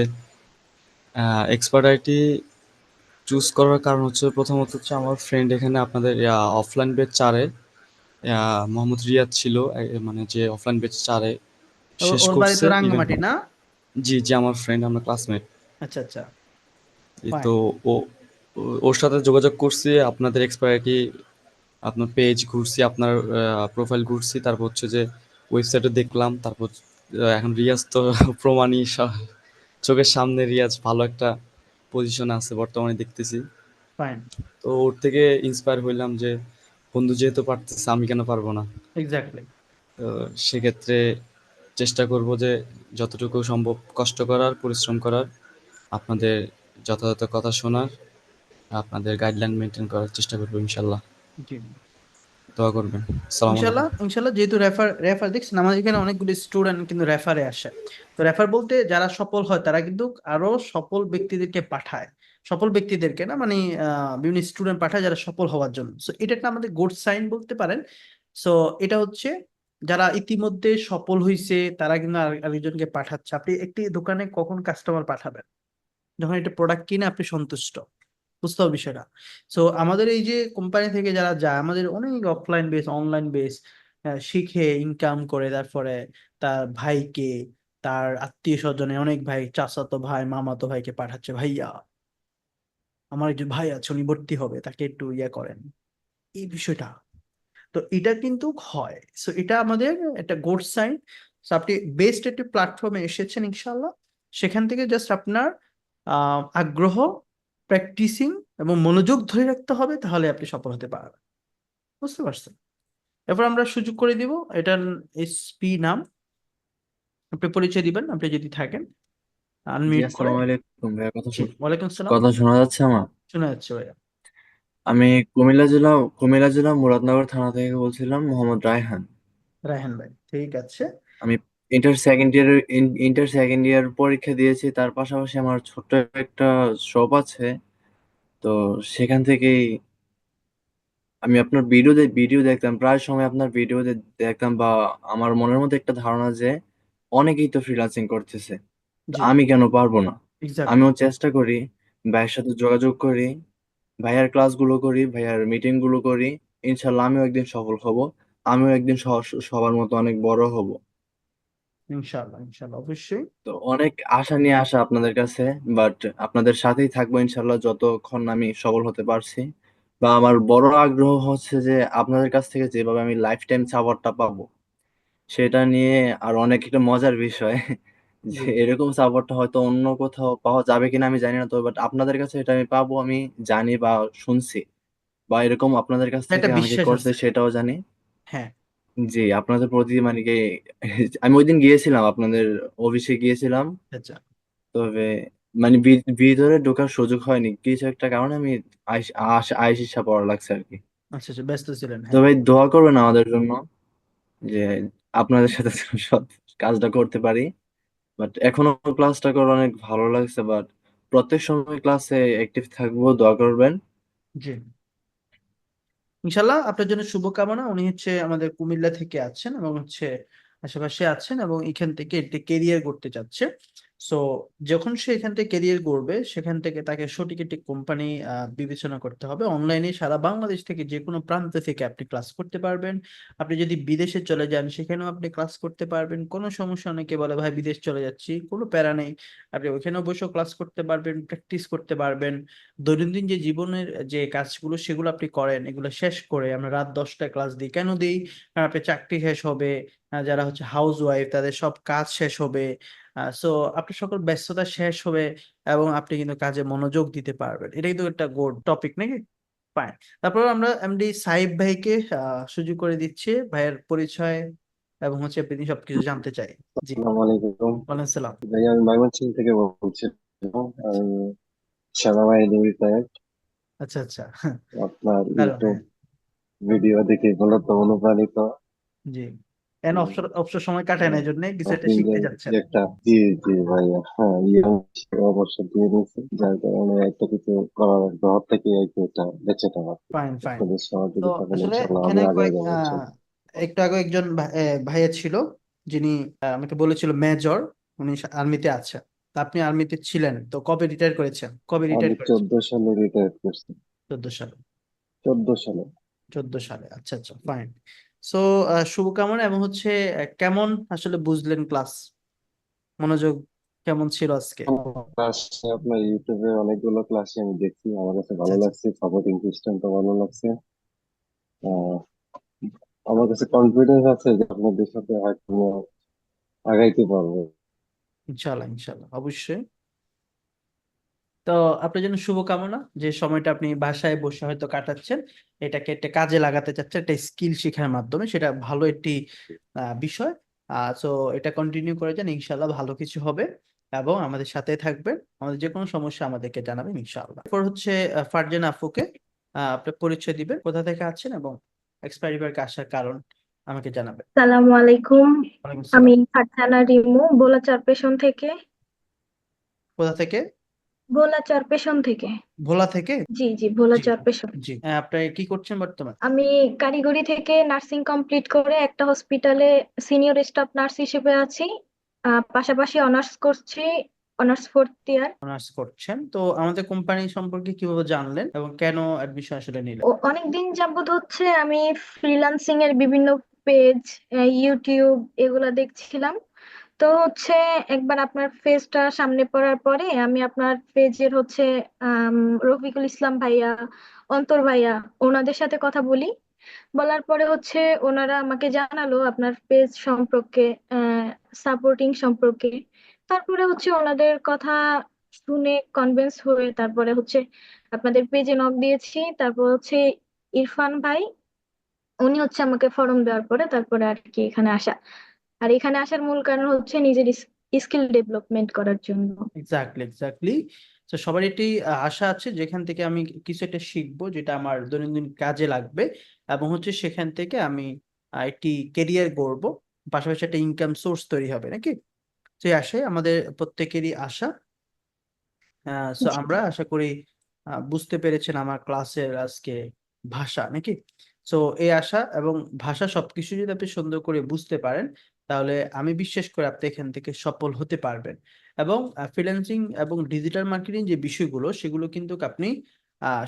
এক্সপার্ট আইটি চুজ করার কারণ হচ্ছে, প্রথমত হচ্ছে আমার ফ্রেন্ড এখানে আপনাদের অফলাইন ব্যাচ 4-এ মোহাম্মদ রিয়াদ ছিল, মানে যে অফলাইন ব্যাচ 4-এ শেষ ওর বাড়ি তো করছে ইভেন। রাঙ্গামাটি না? জি জি, আমার ফ্রেন্ড, আমরা ক্লাসমেট। আচ্ছা আচ্ছা, এই ফাইন। তো ওর সাথে যোগাযোগ করছি, আপনাদের এক্সপার্ট আইটি আপনার পেজ ঘুরছি, আপনার প্রোফাইল ঘুরছি, তারপর হচ্ছে যে ওয়েবসাইটে দেখলাম। তারপর এখন রিয়াজ তো প্রমাণই, চোখের সামনে রিয়াজ ভালো একটা পজিশনে আছে বর্তমানে দেখতেছি। ফাইন, তো ওর থেকে ইন্সপায়ার হইলাম যে বন্ধু যেহেতু পারতেছে আমি কেন পারবো না। এক্স্যাক্টলি। তো সেক্ষেত্রে চেষ্টা করব যে যতটুকু সম্ভব কষ্ট করার, পরিশ্রম করার, আপনাদের যথাযথ কথা শোনার, আপনাদের গাইডলাইন মেনটেন করার চেষ্টা করবো ইনশাল্লাহ। জি, দোয়া করবেন। আসসালামু ইনশাল্লাহ আলাইকুম। ইনশাল্লাহ। যেহেতু রেফার দেখছেন আমাদের এখানে অনেকগুলি স্টুডেন্ট কিন্তু রেফারে আসে। তো রেফার বলতে যারা সফল হয় তারা কিন্তু আরো সফল ব্যক্তিদেরকে পাঠায়, সফল ব্যক্তিদেরকে না, মানে বিভিন্ন স্টুডেন্ট পাঠায় যারা সফল হওয়ার জন্য। সো এটা একটা আমাদের গুড সাইন বলতে পারেন। সো এটা হচ্ছে যারা ইতিমধ্যে সফল হয়েছে তারা কিন্তু আরেকজনকে পাঠাচ্ছে। আপনি একটি দোকানে কখন কাস্টমার পাঠাবেন? যখন একটা প্রোডাক্ট কিনে আপনি সন্তুষ্ট, বুঝতে হবে বিষয়টা। সো আমাদের এই যে কোম্পানি থেকে যারা যায়, আমাদের অনেক অফলাইন বেস, অনলাইন বেস, শিখে ইনকাম করে তারপরে তার ভাইকে, তার আত্মীয় স্বজনে অনেক ভাই, চাচাতো ভাই, মামাতো ভাইকে পাঠাচ্ছে, ভাইয়া আমার একজন ভাই আছে উনি ভর্তি হবে, তাকে একটু ইয়ে করেন, এই বিষয়টা। তো এটা কিন্তু হয়। সো এটা আমাদের একটা গুড সাইন। সো আপনি বেস্ট একটি প্ল্যাটফর্মে এসেছেন ইনশাল্লাহ। সেখান থেকে জাস্ট আপনার আগ্রহ, প্র্যাকটিসিং এবং মনোযোগ ধরে রাখতে হবে, তাহলে আপনি সফল হতে পারবেন। বুঝতে পারছেন? এরপর আমরা সুযোগ করে দিব এটার এসপি নাম, আপনি পরিচয় দিবেন আপনি যদি থাকেন, জি, আনমিউট করে। আসসালামু আলাইকুম ভাইয়া, জি, ওয়ালাইকুম সালাম। কথা শোনা যাচ্ছে আমার? শোনা যাচ্ছে ভাইয়া। আমি কুমিল্লা জেলা মুরাদনগর থানা থেকে বলছিলাম, মোহাম্মদ রায়হান। রায়হান ভাই, ঠিক আছে। আমি ইন্টার সেকেন্ড ইয়ার পরীক্ষা দিয়েছি, তার পাশাপাশি আমার ছোট্ট একটা শপ আছে। তো সেখান থেকেই আমি আপনার ভিডিও দেখতাম, প্রায় সময় আপনার ভিডিও দেখতাম, বা আমার মনের মধ্যে একটা ধারণা যে অনেকেই তো ফ্রিল্যান্সিং করতেছে, তো জি, আমি কেন পারবো না। এক্স্যাক্টলি। আমিও চেষ্টা করি, ভাইয়ের সাথে যোগাযোগ করি, ভাইয়ার ক্লাসগুলো করি, ভাইয়ার মিটিং গুলো করি। ইনশাল্লাহ আমিও একদিন সফল হব, আমিও একদিন সবার মতো অনেক বড় হব। ইনশাআল্লাহ ইনশাআল্লাহ, অবশ্যই। তো অনেক আশা নিয়ে আসা আপনাদের কাছে, বাট আপনাদের সাথেই থাকবো ইনশাল্লাহ যতক্ষণ আমি সফল হতে পারছি। বা আমার বড় আগ্রহ হচ্ছে যে আপনাদের কাছ থেকে যেভাবে আমি লাইফ টাইম সাপোর্টটা পাবো, সেটা নিয়ে আর অনেক একটা মজার বিষয় যে জি, এরকম সাপোর্টটা হয়তো অন্য কোথাও পাওয়া যাবে কিনা আমি জানি না, তো বাট আপনাদের কাছে এটা আমি পাবো, আমি জানি বা শুনছি, বা এরকম আপনাদের কাছ একটা থেকে অনেকে বিশ্বাস করছে আছে। সেটাও জানি। হ্যাঁ। জি, আপনাদের প্রতি মানে কি আমি ওইদিন গিয়েছিলাম, আপনাদের অফিসে গিয়েছিলাম, আচ্ছা তবে মানে ভিতরে ঢোকার সুযোগ হয়নি, কিছু একটা কারণে আমি আইসা পড়া লাগছে আর কি। আচ্ছা আচ্ছা, ব্যস্ত ছিলেন, তো হ্যাঁ। ভাই দোয়া করবেন আমাদের জন্য, যে আপনাদের সাথে সব কাজটা করতে পারি। বাট এখনো ক্লাসটা করে অনেক ভালো লাগছে, বাট প্রত্যেক সময় ক্লাসে অ্যাক্টিভ থাকবো, দোয়া করবেন। জি, ইনশাল্লাহ আপনার জন্য শুভকামনা। উনি হচ্ছে আমাদের কুমিল্লা থেকে আছেন এবং হচ্ছে আশেপাশে আছেন এবং এখান থেকে একটি কেরিয়ার করতে চাচ্ছে। সো যখন সে এখান থেকে কেরিয়ার করবে সেখান থেকে তাকে সঠিক একটি কোম্পানি বিবেচনা করতে হবে। অনলাইনে সারা বাংলাদেশ থেকে যে কোনো প্রান্ত থেকে আপনি ক্লাস করতে পারবেন। আপনি যদি বিদেশে চলে যান সেখানেও আপনি ক্লাস করতে পারবেন, কোনো সমস্যা। অনেকে বলে ভাই বিদেশ চলে যাচ্ছি, কোনো প্যারা নেই, আপনি ওইখানেও বসেও ক্লাস করতে পারবেন, প্র্যাকটিস করতে পারবেন। দৈনন্দিন যে জীবনের যে কাজগুলো সেগুলো আপনি করেন, এগুলো শেষ করে আমরা রাত 10টায় ক্লাস দিই। কেন দিই? কারণ আপনি চাকরি শেষ হবে, যারা হচ্ছে হাউস ওয়াইফ তাদের সব কাজ শেষ হবে। সো আপনার সকল ব্যস্ততা শেষ হবে এবং আপনি কিন্তু কাজে মনোযোগ দিতে পারবেন। এটা কিন্তু একটা গুড টপিক নাকি? ফাইন। তারপর আমরা এমডি সাহিব ভাইকে সুযোগ করে দিচ্ছি, ভাইয়ের পরিচয় এবং হচ্ছে আপনি সবকিছু জানতে চাই। জি, আসসালামু আলাইকুম ওয়ালাইকুম সালাম। ভাই, আমি ময়মনসিংহ থেকে বলছি। আচ্ছা আমি সেনাবাহিনী রিটায়ার্ড। আচ্ছা আচ্ছা। আপনার দারুণ, ইউটিউব হ্যাঁ। ভিডিও দেখে মূলত অনুপ্রাণিত। জি, এন উম, অবসর অবসর সময় কাটায় না, এই জন্য কিছু একটা আপনি শিখতে যে যাচ্ছেন। একটা, জি জি ভাইয়া, হ্যাঁ অবসর দিয়ে দিয়েছি, যার কারণে একটা কিছু করার ঘর থেকে আর কি এটা বেঁচে থাকা। Fine fine. আপনাদের তো সহযোগিতা পেলে আসলে ইনশাল্লাহ আমি এখানে আগে কয়েক যাবো ইনশাল্লাহ। একটু আগে একজন ভাইয়া ছিল যিনি আমাকে বলেছিল মেজর, উনি আর্মিতে আছেন। তা আপনি আর্মিতে ছিলেন তো কবে রিটায়ার করেছেন? কবে আমি রিটায়ার করেছেন? 14 সালে রিটায়ার করছি। 14 সালে। 14 সালে। 14 সালে, আচ্ছা আচ্ছা, ফাইন। সো শুভকামনা। এবং হচ্ছে কেমন আসলে বুঝলেন ক্লাস? মনোযোগ কেমন ছিল আজকে? ক্লাস, আপনার ইউটিউবে অনেকগুলো ক্লাসে আমি দেখছি, আমার কাছে আচ্ছা ভালো আচ্ছা, লাগছে, সাপোর্টিং সিস্টেমটা ভালো লাগছে। আহ, আমার কাছে কনফিডেন্স আছে যে আপনাদের সাথে হয়তো আমি আগাইতে পারবো। ইনশাল্লাহ ইনশাল্লাহ, অবশ্যই। তো আপনার জন্য শুভকামনা, যে সময়টা আপনি বাসায় বসে হয়তো কাটাচ্ছেন, এটাকে একটা কাজে লাগাতে চাচ্ছেন একটা স্কিল শেখার মাধ্যমে, সেটা ভালো একটি বিষয়। সো এটা কন্টিনিউ করে যান, ইনশাল্লাহ ভালো কিছু হবে এবং আমাদের সাথে থাকবেন। আমাদের যে কোনো সমস্যা আমাদেরকে জানাবেন ইনশাআল্লাহ। এরপর হচ্ছে ফারজানা আপুকে আপনার পরিচয় দিবেন, কোথা থেকে আছেন এবং এক্সপায়ারি পার্কে আসার কারণ আমাকে জানাবেন। সালামু আলাইকুম। ওয়ালাইকুম আমি আসসালাম। ফারজানা রিমু, বোলাচার পেশন থেকে। কোথা থেকে? বোলাচার পেশন থেকে। ভোলা থেকে? জি জি, জি বোলাচার পেশন। জি। আপনি কি করছেন বর্তমান? আমি কারিগরি থেকে নার্সিং কমপ্লিট করে একটা হসপিটালে সিনিয়র স্টাফ নার্স হিসেবে আছি। পাশাপাশি অনার্স করছি, অনার্স 4th ইয়ার। অনার্স করছেন, তো আমাদের কোম্পানি সম্পর্কে কিভাবে জানলেন এবং কেন অ্যাডমিশন আসলে নিলেন? অনেকদিন যাবত হচ্ছে আমি ফ্রিল্যান্সিং এর বিভিন্ন পেজ, ইউটিউব এগুলা দেখছিলাম। তো হচ্ছে একবার আপনার পেজটা সামনে পড়ার পরে আমি আপনার পেজের হচ্ছে রফিকুল ইসলাম ভাইয়া, অন্তর ভাইয়া, ওনাদের সাথে কথা বলি। বলার পরে হচ্ছে ওনারা আমাকে জানালো আপনার পেজ সম্পর্কে, সাপোর্টিং সম্পর্কে। তারপরে হচ্ছে ওনাদের কথা শুনে কনভিন্স হয়ে তারপরে হচ্ছে আপনাদের পেজে নক দিয়েছি। তারপর হচ্ছে ইরফান ভাই, উনি হচ্ছে আমাকে ফর্ম দেওয়ার পরে তারপরে আর কি এখানে আসা। আর এখানে আসার মূল কারণ হচ্ছে নিজের স্কিল ডেভেলপমেন্ট করার জন্য। Exactly exactly. তো সবার এটি আশা আছে যেখান থেকে আমি কিছু একটা শিখবো যেটা আমার দৈনন্দিন কাজে লাগবে, এবং হচ্ছে সেখান থেকে আমি একটি কেরিয়ার গড়বো, পাশাপাশি একটা ইনকাম সোর্স তৈরি হবে নাকি। তো এই আশায় আমাদের প্রত্যেকেরই আশা। সো জি। আমরা আশা করি বুঝতে পেরেছেন আমার ক্লাসের আজকে ভাষা নাকি। সো এই আশা এবং ভাষা সবকিছু যদি আপনি সুন্দর করে বুঝতে পারেন, তাহলে আমি বিশ্বাস করি আপনি এখান থেকে সফল হতে পারবেন। এবং ফ্রিল্যান্সিং এবং ডিজিটাল মার্কেটিং যে বিষয়গুলো, সেগুলো কিন্তু আপনি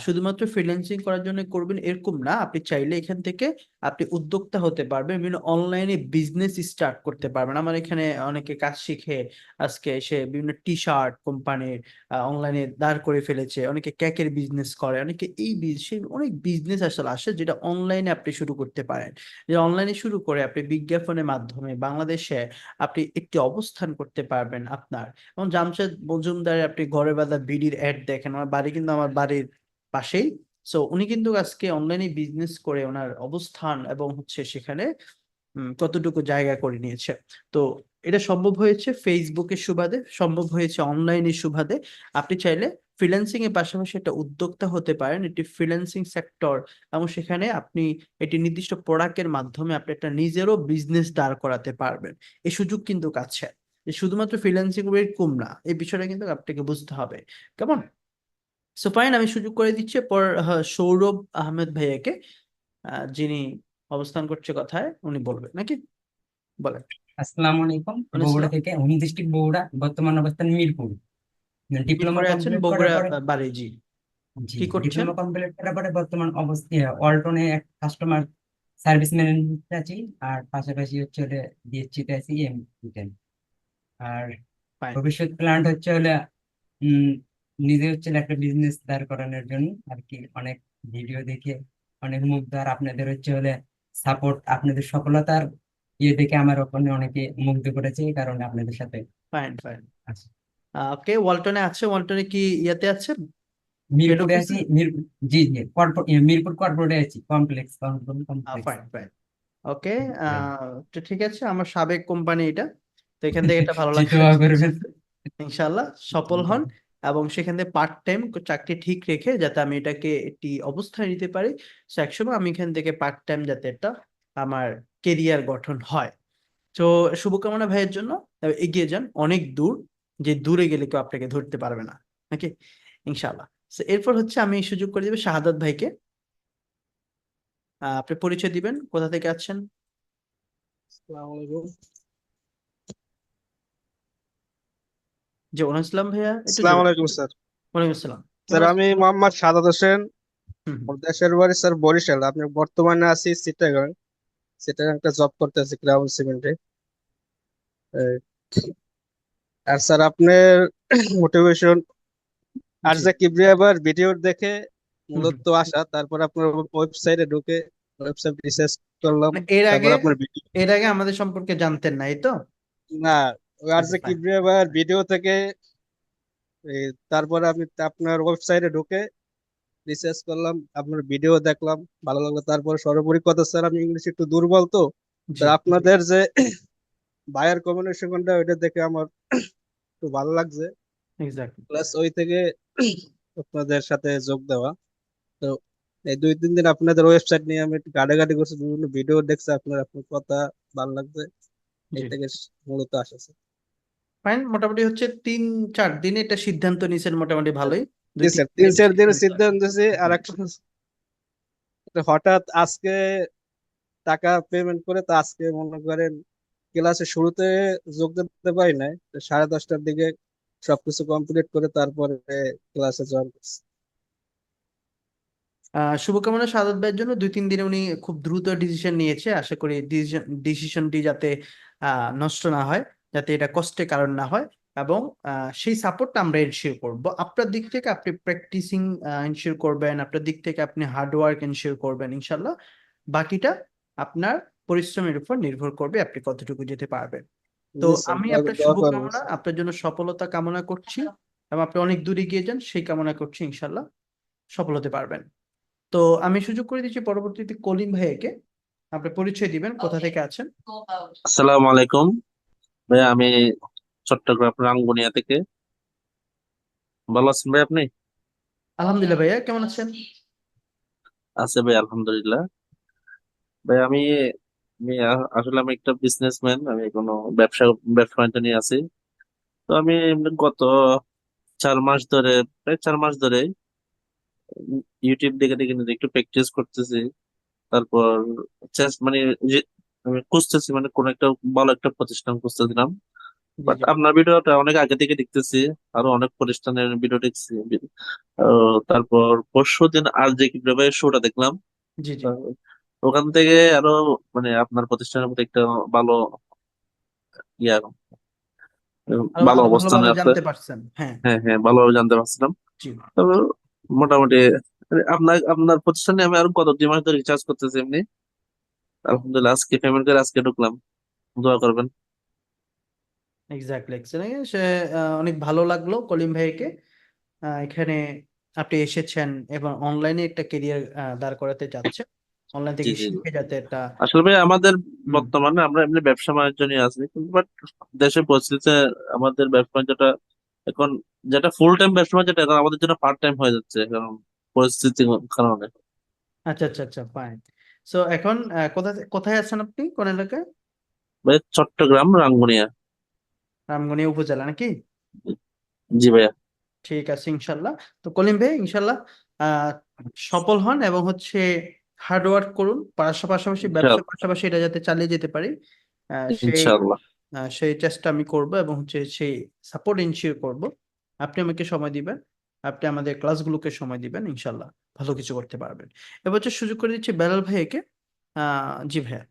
শুধুমাত্র ফ্রিল্যান্সিং করার জন্য করবেন এরকম না, আপনি চাইলে এখান থেকে আপনি উদ্যোক্তা হতে পারবেন, বিভিন্ন অনলাইনে বিজনেস স্টার্ট করতে পারবেন। আমার এখানে অনেকে কাজ শিখে আজকে এসে বিভিন্ন টি শার্ট কোম্পানির অনলাইনে দাঁড় করে ফেলেছে, অনেকে কেকের বিজনেস করে, অনেকে এই সেই অনেক বিজনেস আসলে আসে যেটা অনলাইনে আপনি শুরু করতে পারেন। যে অনলাইনে শুরু করে আপনি বিজ্ঞাপনের মাধ্যমে বাংলাদেশে আপনি একটি অবস্থান করতে পারবেন আপনার। এবং জামশেদ মজুমদারের আপনি ঘরে বাঁধা বিড়ির অ্যাড দেখেন, আমার বাড়ি কিন্তু আমার বাড়ির পাশেই। সো উনি কিন্তু আজকে অনলাইনে বিজনেস করে ওনার অবস্থান এবং হচ্ছে সেখানে কতটুকু জায়গা করে নিয়েছে। তো এটা সম্ভব হয়েছে ফেসবুকের সুবাদে, সম্ভব হয়েছে অনলাইনের সুবাদে। আপনি চাইলে ফ্রিল্যান্সিং এর পাশাপাশি একটা উদ্যোক্তা হতে পারেন, এটি ফ্রিল্যান্সিং সেক্টর, এবং সেখানে আপনি এটি নির্দিষ্ট প্রোডাক্টের মাধ্যমে আপনি একটা নিজেরও বিজনেস দাঁড় করাতে পারবেন। এই সুযোগ কিন্তু কাছে, যে শুধুমাত্র ফ্রিল্যান্সিং এরকম না, এই বিষয়টা কিন্তু আপনাকে বুঝতে হবে। কেমন? সো ফাইন, আমি সুযোগ করে দিচ্ছি পর সৌরভ আহমেদ ভাইয়াকে, যিনি অবস্থান করছে কথায়, উনি বলবেন নাকি, বলেন। আসসালামু আলাইকুম। ওয়ালাইকুম বগুড়া আসসালাম। থেকে, হোম ডিস্ট্রিক্ট বগুড়া, বর্তমান অবস্থান মিরপুর। ডিপ্লোমা মিরপুরে আছেন, কমপ্লিট করার বগুড়া পরে, বাড়ি, জি। জি, কি করছেন? ডিপ্লোমা কমপ্লিট করার পরে বর্তমান অবস্থায় ওয়ালটনে এক কাস্টমার সার্ভিস ম্যানেজার আছি। আর পাশাপাশি হচ্ছে হলে ডিএসসিতে আছি এম10। আর ফাইন। ভবিষ্যৎ প্ল্যান হচ্ছে হলে উম নিজে হচ্ছে একটা বিজনেস দাঁড় করানোর জন্য আর কি। অনেক ভিডিও দেখে অনেক মুগ্ধ, আর আপনাদের হচ্ছে হলে সাপোর্ট, আপনাদের সফলতার ইয়ে দেখে আমার ওখানে অনেকে মুগ্ধ করেছে, এই কারণে আপনাদের সাথে ফাইন ফাইন। আছি। ওকে, ওয়ালটনে আছে, ওয়ালটনে কি ইয়াতে আছেন, হেড মিরপুরে আছি, অফিসে? জি জি, মিরপুর কর্পোরেটে আছি, complex complex. Fine fine. Okay, তো ঠিক আছে, আমার সাবেক কোম্পানি এটা, তো এখান থেকে এটা ভালো জি, লাগছে দোয়া করবেন। ইনশাল্লাহ সফল হন, এবং সেখান থেকে পার্ট টাইম চাকরি ঠিক রেখে যাতে আমি এটাকে একটি অবস্থায় নিতে পারি। সো একসময় আমি এখান থেকে পার্ট টাইম যাতে এটা আমার কেরিয়ার গঠন হয়। তো শুভকামনা ভাইয়ের জন্য, এগিয়ে যান অনেক দূর, যে দূরে গেলে কেউ আপনাকে ধরতে পারবে না নাকি, ইনশাল্লাহ। তো এরপর হচ্ছে আমি সুযোগ করে দিব শাহাদাত ভাইকে, আপনি পরিচয় দিবেন, কোথা থেকে আছেন? আসসালামু আলাইকুম। জি, ওয়ালাইকুম আসসালাম ভাইয়া, একটু আসসালামু জোরে। আলাইকুম স্যার। ওয়ালাইকুম আসসালাম। স্যার আমি মোহাম্মদ সাদাত হোসেন, হুম, আমার দেশের বাড়ি স্যার বরিশাল। আপনি বর্তমানে আছি চিটাগাং। চিটাগাং একটা জব করতে আছি গ্রাউন্ড সিমেন্টে। আর স্যার আপনার মোটিভেশন আর জি। যে কিবরিয়াবার ভিডিও দেখে হুম, মূলত আসা, তারপর আপনার ওয়েবসাইটে ঢুকে ওয়েবসাইট রিসার্চ করলাম, মানে এর তারপর আগে, আপনার ভিডিও। এর আগে আমাদের সম্পর্কে জানতেন না, এই তো? না, আর আচ্ছা যে ফাইন। কিবরিয়াবার ভিডিও থেকে এই তারপরে আমি আপনার ওয়েবসাইটে ঢুকে রিসার্চ করলাম, আপনার ভিডিও দেখলাম, ভালো লাগলো। তারপরে সর্বোপরি কথা স্যার, আমি ইংলিশ একটু দুর্বল, তো জি আপনাদের যে বায়ার কমিউনিকেশনটা ওইটা দেখে আমার একটু ভালো লাগছে, এক্স্যাক্টলি। প্লাস ওই থেকে আপনাদের সাথে যোগ দেওয়া। তো এই 2-3 দিন আপনাদের ওয়েবসাইট নিয়ে আমি একটু ঘাটাঘাটি করছি, বিভিন্ন ভিডিও দেখছি, আপনার কথা ভালো লাগছে, এই জি থেকে মূলত আসছে। ফাইন, মোটামুটি হচ্ছে 3-4 দিনে এটা সিদ্ধান্ত নিয়েছেন, মোটামুটি ভালোই। জি 2-3 স্যার, দিনে এটা 3-4 দিনের সিদ্ধান্ত আসবে। সিদ্ধান্ত দিয়েছি। আর একটা হঠাৎ আজকে টাকা পেমেন্ট করে, তো আজকে মনে করেন ক্লাসের শুরুতে যোগ দিতে পারি নাই, তো 10:30টার দিকে সবকিছু কমপ্লিট করে তারপরে ক্লাসে জয়েন করছি। শুভকামনা সাদাত ভাইয়ের জন্য। 2-3 দিনে উনি খুব দ্রুত ডিসিশন নিয়েছে, আশা করি ডিসিশনটি যাতে নষ্ট না হয়, যাতে এটা কষ্টের কারণ না হয়, এবং সেই সাপোর্টটা আমরা এনশিওর করব। আপনার দিক থেকে আপনি প্র্যাকটিসিং এনশিওর করবেন, আপনার দিক থেকে আপনি হার্ডওয়ার্ক এনশিওর করবেন, ইনশাল্লাহ বাকিটা আপনার পরিশ্রমের উপর নির্ভর করবে, আপনি কতটুকু যেতে পারবেন। তো জি স্যার, আমি আপনার দোয়া করবেন শুভকামনা, স্যার। আপনার জন্য সফলতা কামনা করছি, এবং আপনি অনেক দূরে গিয়ে যান সেই কামনা করছি, ইনশাল্লাহ সফল হতে পারবেন। তো আমি সুযোগ করে দিচ্ছি পরবর্তীতে কলিম ভাইয়াকে, আপনি পরিচয় দিবেন, কোথা থেকে আছেন। আসসালামু আলাইকুম ভাই, আমি চট্টগ্রাম রাঙ্গুনিয়া থেকে। ভালো আছেন ভাই আপনি? আলহামদুলিল্লাহ ভাইয়া, কেমন আছেন? আছে ভাই, আলহামদুলিল্লাহ। ভাই আসলে আমি একটা বিজনেসম্যান, আমি কোনো ব্যবসা ব্যবসা বাণিজ্য নিয়ে আছি। তো আমি গত 4 মাস ধরে, প্রায় 4 মাস ধরে ইউটিউব দেখে দেখে নিজে একটু প্র্যাকটিস করতেছি। তারপর মানে যে আমি খুঁজতেছি, মানে কোন একটা ভালো একটা প্রতিষ্ঠান খুঁজতেছিলাম। জি বাট জি আপনার ভিডিওটা অনেক আগে থেকে দেখতেছি, আরো অনেক প্রতিষ্ঠানের ভিডিও দেখছি। তারপর পরশুদিন আর যে কিভাবে শোটা দেখলাম, জি জি আহ, ওখান থেকে আরো মানে আপনার প্রতিষ্ঠানের প্রতি একটা ভালো ইয়া আরো ভালো আরো অবস্থানে ভালোভাবে আছে। জানতে পারছেন, হ্যাঁ। হ্যাঁ হ্যাঁ, ভালোভাবে জানতে পারছিলাম। জি তবে মোটামুটি আপনার আপনার প্রতিষ্ঠানে আমি আরো 2 মাস ধরে রিচার্জ করতেছি এমনি। আলহামদুলিল্লাহ, আজকে পেমেন্ট করে আজকে ঢুকলাম। দোয়া করবেন। এক্স্যাক্টলি এক্স্যাক্টলি সে অনেক ভালো লাগলো কলিম ভাইকে, এখানে আপনি এসেছেন এবং অনলাইনে একটা কেরিয়ার দাঁড় করাতে চাচ্ছেন, অনলাইন জি থেকে জি জি। শিখে যাতে একটা আসলে ভাই আমাদের হুম। বর্তমানে আমরা এমনি ব্যবসা বাণিজ্য নিয়ে আছি, কিন্তু বাট দেশের পরিস্থিতিতে আমাদের ব্যবসা বাণিজ্যটা এখন, যেটা ফুল টাইম ব্যবসা বাণিজ্যটা এখন আমাদের জন্য পার্ট টাইম হয়ে যাচ্ছে, কারণ পরিস্থিতির কারণে। আচ্ছা আচ্ছা আচ্ছা, ফাইন। সো এখন কোথায় কোথায় আছেন আপনি, কোন এলাকায়? ভাই চট্টগ্রাম রাঙ্গুনিয়া। রামগনিয়া উপজেলা নাকি? জি ভাইয়া। ঠিক আছে ইনশাল্লাহ। তো কলিম ভাই ইনশাল্লাহ আহ সফল হন, এবং হচ্ছে হার্ড ওয়ার্ক করুন, পাশাপাশি ব্যবসার ইনশাআল্লাহ। পাশাপাশি এটা যাতে চালিয়ে যেতে পারি, সেই ইনশাআল্লাহ। সেই চেষ্টা আমি করব, এবং হচ্ছে সেই সাপোর্ট ইনশিওর করব। আপনি আমাকে সময় দিবেন, আপনি আমাদের ক্লাসগুলোকে সময় দিবেন, ইনশাল্লাহ ভালো কিছু করতে পারবেন। এবার হচ্ছে সুযোগ করে দিচ্ছি বেলাল ভাইকে। জি ভাইয়া,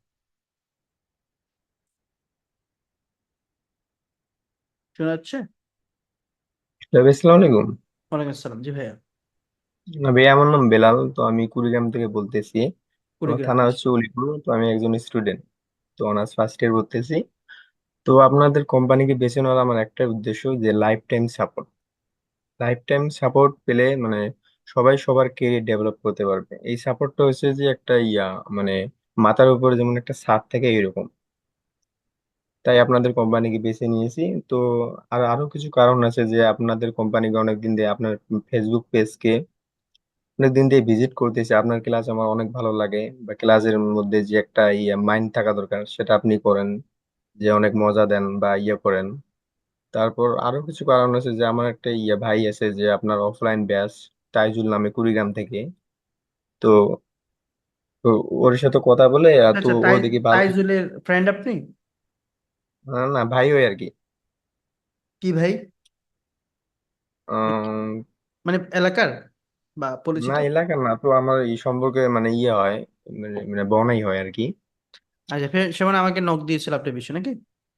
শোনা যাচ্ছে? তবে আসসালামু আলাইকুম। ওয়ালাইকুম আসসালাম, জি ভাইয়া। না ভাই, আমার নাম বেলাল, তো আমি কুড়িগ্রাম থেকে বলতেছি। আমার কুড়িগ্রাম থানা থেকে। হচ্ছে উলিপুর, তো আমি একজন স্টুডেন্ট, তো অনার্স ফার্স্ট ইয়ার পড়তেছি। তো আপনাদের কোম্পানিকে বেছে নেওয়ার আমার একটাই উদ্দেশ্য, যে লাইফ টাইম সাপোর্ট পেলে মানে সবাই সবার কেরিয়ার ডেভেলপ করতে পারবে। এই সাপোর্টটা হচ্ছে যে একটা মানে মাথার উপরে যেমন একটা ছাদ থাকে এরকম। তাই আপনাদের কোম্পানিকে বেছে নিয়েছি। তো আর আরো কিছু কারণ আছে, যে আপনাদের কোম্পানিকে অনেকদিন দিয়ে আপনার ফেসবুক পেজকে অনেকদিন দিয়ে ভিজিট করতেছি। আপনার ক্লাস আমার অনেক ভালো লাগে, বা ক্লাসের মধ্যে যে একটা মাইন্ড থাকা দরকার সেটা আপনি করেন, যে অনেক মজা দেন বা করেন। তারপর আরো কিছু কারণ আছে, যে আমার একটা ভাই আছে, যে আপনার অফলাইন ব্যাচ, তাইজুল নামে, কুড়িগ্রাম থেকে। তো তো ওর সাথে কথা বলে তো আচ্ছা, ও দেখি ভালো। তাইজুলের ফ্রেন্ড আপনি? না না, ভাই ওই আর কি। কি ভাই? আহ, মানে এলাকার বা না, পরিচিত? এলাকার না, তো আমার এই সম্পর্কে মানে হয়, মানে বনাই হয় আর কি। আচ্ছা, সে মানে আমাকে নক দিয়েছিল আপনার বিষয় নাকি?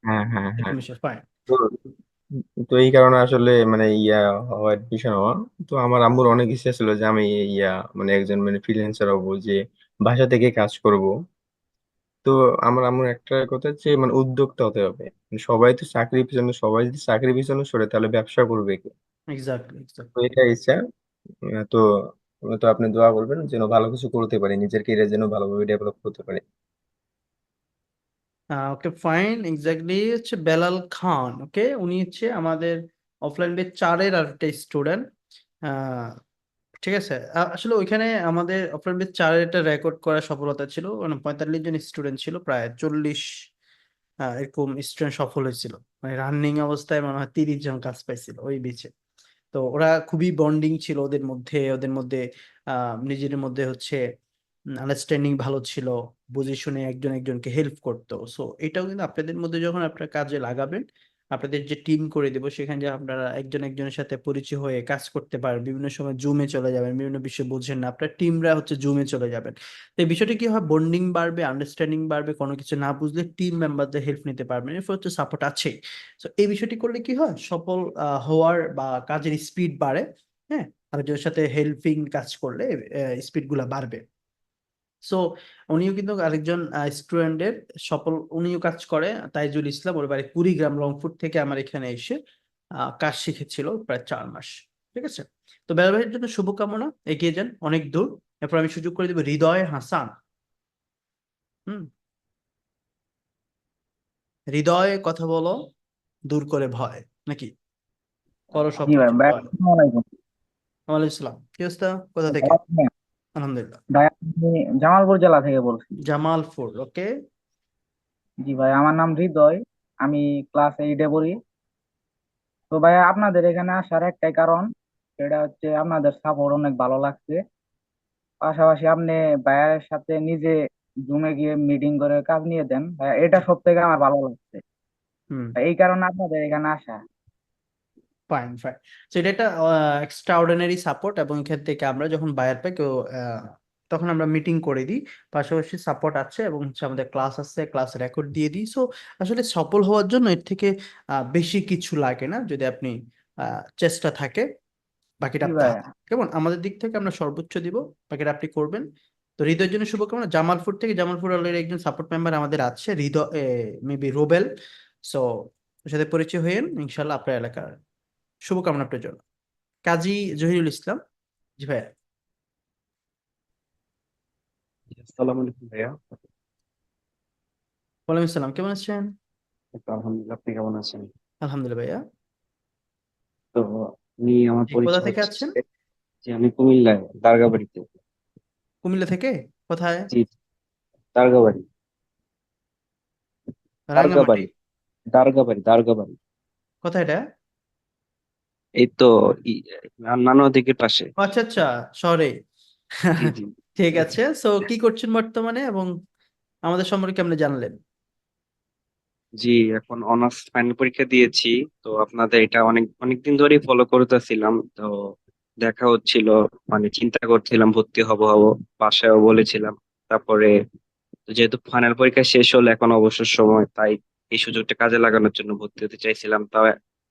হ্যাঁ হ্যাঁ হ্যাঁ। এরকম বিষয়, ফাইন। তো তো এই কারণে আসলে মানে হওয়ার বিষয় হওয়া। তো আমার আম্মুর অনেক ইচ্ছা ছিল যে আমি মানে একজন মানে ফ্রিল্যান্সার হবো, যে বাসা থেকে কাজ করব। তো আমার আম্মুর একটা কথা হচ্ছে মানে উদ্যোক্তা হতে হবে। মানে সবাই তো চাকরির পিছনে, সবাই যদি চাকরির পিছনে সরে তাহলে ব্যবসা করবে কি? এক্স্যাক্টলি তো এক্স্যাক্টলি। এটা ইচ্ছা। তো তো আপনি দোয়া করবেন যেন ভালো কিছু করতে পারি, নিজের কেরিয়ার যেন ভালোভাবে ডেভেলপ করতে পারি। ওকে ফাইন, এক্স্যাক্টলি হচ্ছে বেলাল খান। ওকে, উনি হচ্ছে আমাদের অফলাইন বেচ 4-এর আর একটা স্টুডেন্ট। ঠিক আছে, আসলে ওইখানে আমাদের অফলাইন বেচ 4-এর একটা রেকর্ড করা সফলতা ছিল, মানে 45 জন স্টুডেন্ট ছিল, প্রায় 40 এরকম স্টুডেন্ট সফল হয়েছিল। মানে রানিং অবস্থায় মনে হয় 30 জন কাজ পাইছিল ওই বেচে। তো ওরা খুবই বন্ডিং ছিল ওদের মধ্যে নিজেদের মধ্যে হচ্ছে আন্ডারস্ট্যান্ডিং ভালো ছিল, বুঝে শুনে একজন একজনকে হেল্প করতো। সো এটাও কিন্তু আপনাদের মধ্যে যখন আপনারা কাজে লাগাবেন, আপনাদের যে টিম করে দেবো সেখানে যে আপনারা একজন একজনের সাথে পরিচয় হয়ে কাজ করতে পারবেন, বিভিন্ন সময় জুমে চলে যাবেন, বিভিন্ন বিষয় বুঝেন না আপনার টিমরা হচ্ছে জুমে চলে যাবেন। তো এই বিষয়টা কি হয়, বন্ডিং বাড়বে, আন্ডারস্ট্যান্ডিং বাড়বে, কোনো কিছু না বুঝলে টিম মেম্বারদের হেল্প নিতে পারবেন, এরপর হচ্ছে সাপোর্ট আছেই। তো এই বিষয়টি করলে কি হয়, সফল হওয়ার বা কাজের স্পিড বাড়ে। হ্যাঁ, আরেকজনের সাথে হেল্পিং কাজ করলে স্পিড গুলা বাড়বে। সো উনিও কিন্তু আরেকজন স্টুডেন্টের সফল, উনিও কাজ করে, তাইজুল ইসলাম, ওর বাড়ি কুড়িগ্রাম রংপুর থেকে আমার এখানে এসে কাজ শিখেছিল প্রায় 4 মাস। ঠিক আছে, তো বেলা ভাইয়ের জন্য শুভকামনা, এগিয়ে যান অনেক দূর। এরপর আমি সুযোগ করে দেবো হৃদয় হাসান। হুম, হৃদয় কথা বলো, দূর করে ভয়, নাকি করো জি ভাই, সবকিছু ভাই জয়। আসসালামু আলাইকুম। ওয়ালাইকুম আসসালাম, কি অবস্থা, কোথা থেকে? ভালো আছেন? আলহামদুলিল্লাহ। ভাই আমি জামালপুর জেলা থেকে বলছি। জামালপুর, ওকে। জি ভাই, আমার নাম হৃদয়, আমি ক্লাস 8-এ পড়ি। তো ভাই আপনাদের এখানে আসার একটাই কারণ, সেটা হচ্ছে আপনাদের সাপোর্ট অনেক ভালো লাগছে। পাশাপাশি আপনি ভাইয়ের সাথে নিজে জুমে গিয়ে মিটিং করে কাজ নিয়ে দেন ভাই, এটা সব থেকে আমার ভালো লাগছে। হুম, এই কারণে আপনাদের এখানে আসা। Fine fine. তো এটা একটা এক্সট্রা অর্ডিনারি সাপোর্ট, এবং এখান থেকে আমরা যখন বায়ার পাই কেউ তখন আমরা মিটিং করে দিই, পাশাপাশি সাপোর্ট আছে এবং হচ্ছে আমাদের ক্লাস আছে, ক্লাস রেকর্ড দিয়ে দিই। সো আসলে সফল হওয়ার জন্য এর থেকে বেশি কিছু লাগে না, যদি আপনি চেষ্টা থাকে, বাকিটা জি আপনার ভাই। হাতে। কেমন, আমাদের দিক থেকে আমরা সর্বোচ্চ দিব, বাকিটা আপনি করবেন। তো হৃদয়ের জন্য শুভকামনা। জামালপুর থেকে, জামালপুর অলরেডি একজন সাপোর্ট মেম্বার আমাদের আছে, হৃদয়, মেবি রোবেল। সো ওর সাথে পরিচয় হয়ে ইনশাল্লাহ আপনার এলাকার, শুভকামনা আপনার জন্য। কাজী জহিরুল ইসলাম। জি ভাইয়া। আসসালামু আলাইকুম ভাইয়া। ওয়ালাইকুম আসসালাম, কেমন আছেন? তো আলহামদুলিল্লাহ, আপনি কেমন আছেন? আলহামদুলিল্লাহ ভাইয়া। তো আমি, আমার জি, কোথা পরিচয় থেকে হচ্ছে আছেন? যে আমি কুমিল্লায় দারগাবাড়িতে। কুমিল্লা থেকে? কোথায়? জি, দারগাবাড়ি। রাঙ্গামাটি? দারগাবাড়ি, দারগাবাড়ি। কোথায় এটা? এই তো নানা দিকের পাশে। আচ্ছা আচ্ছা, শহরে। জি জি। ঠিক আছে, সো কি করছেন বর্তমানে, এবং আমাদের সম্পর্কে কেমনে জানলেন? জি, এখন অনার্স ফাইনাল পরীক্ষা দিয়েছি। তো আপনাদের এটা অনেক অনেক দিন ধরেই ফলো করতেছিলাম। তো দেখা হচ্ছিল, মানে চিন্তা করছিলাম ভর্তি হব। বাসায়ও বলেছিলাম। তারপরে যেহেতু ফাইনাল পরীক্ষা শেষ হলো, এখন অবসর সময়, তাই এই সুযোগটা কাজে লাগানোর জন্য ভর্তি হতে চাইছিলাম। তাও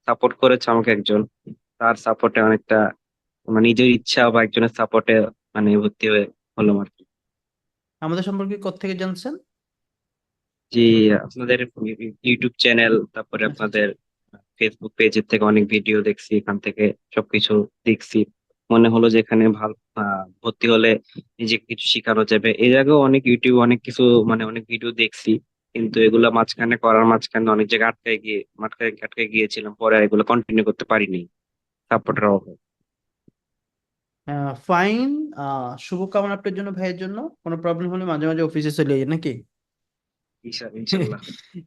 সাপোর্ট করেছে আমাকে একজন, তার সাপোর্টে অনেকটা, মানে নিজের ইচ্ছা বা একজনের সাপোর্টে মানে ভর্তি হয়ে হলো আর কি। আমাদের সম্পর্কে কোত্থেকে জানছেন? জি, আপনাদের ইউটিউব চ্যানেল, তারপরে আচ্ছা আচ্ছা। আপনাদের ফেসবুক পেজের থেকে অনেক ভিডিও দেখছি, এখান থেকে সবকিছু দেখছি। মনে হলো যে এখানে ভালো ভর্তি হলে নিজেকে কিছু শেখানো যাবে। এর আগেও অনেক ইউটিউব অনেক কিছু, মানে অনেক ভিডিও দেখছি, কিন্তু এগুলা মাঝখানে অনেক জায়গায় আটকে গিয়েছিলাম, পরে আর এগুলো কন্টিনিউ করতে পারিনি সাপোর্টের অভাবে। ফাইন, শুভকামনা আপনার জন্য, ভাইয়ের জন্য। কোনো প্রবলেম হলে মাঝে মাঝে অফিসে চলে যাই নাকি? ইনশাল্লাহ।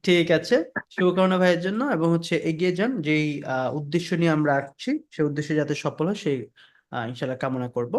ঠিক আছে, শুভকামনা ভাইয়ের জন্য, এবং হচ্ছে এগিয়ে যান, যেই উদ্দেশ্য নিয়ে আমরা আসছি সেই উদ্দেশ্যে যাতে সফল হয় সেই ইনশাল্লাহ কামনা করব।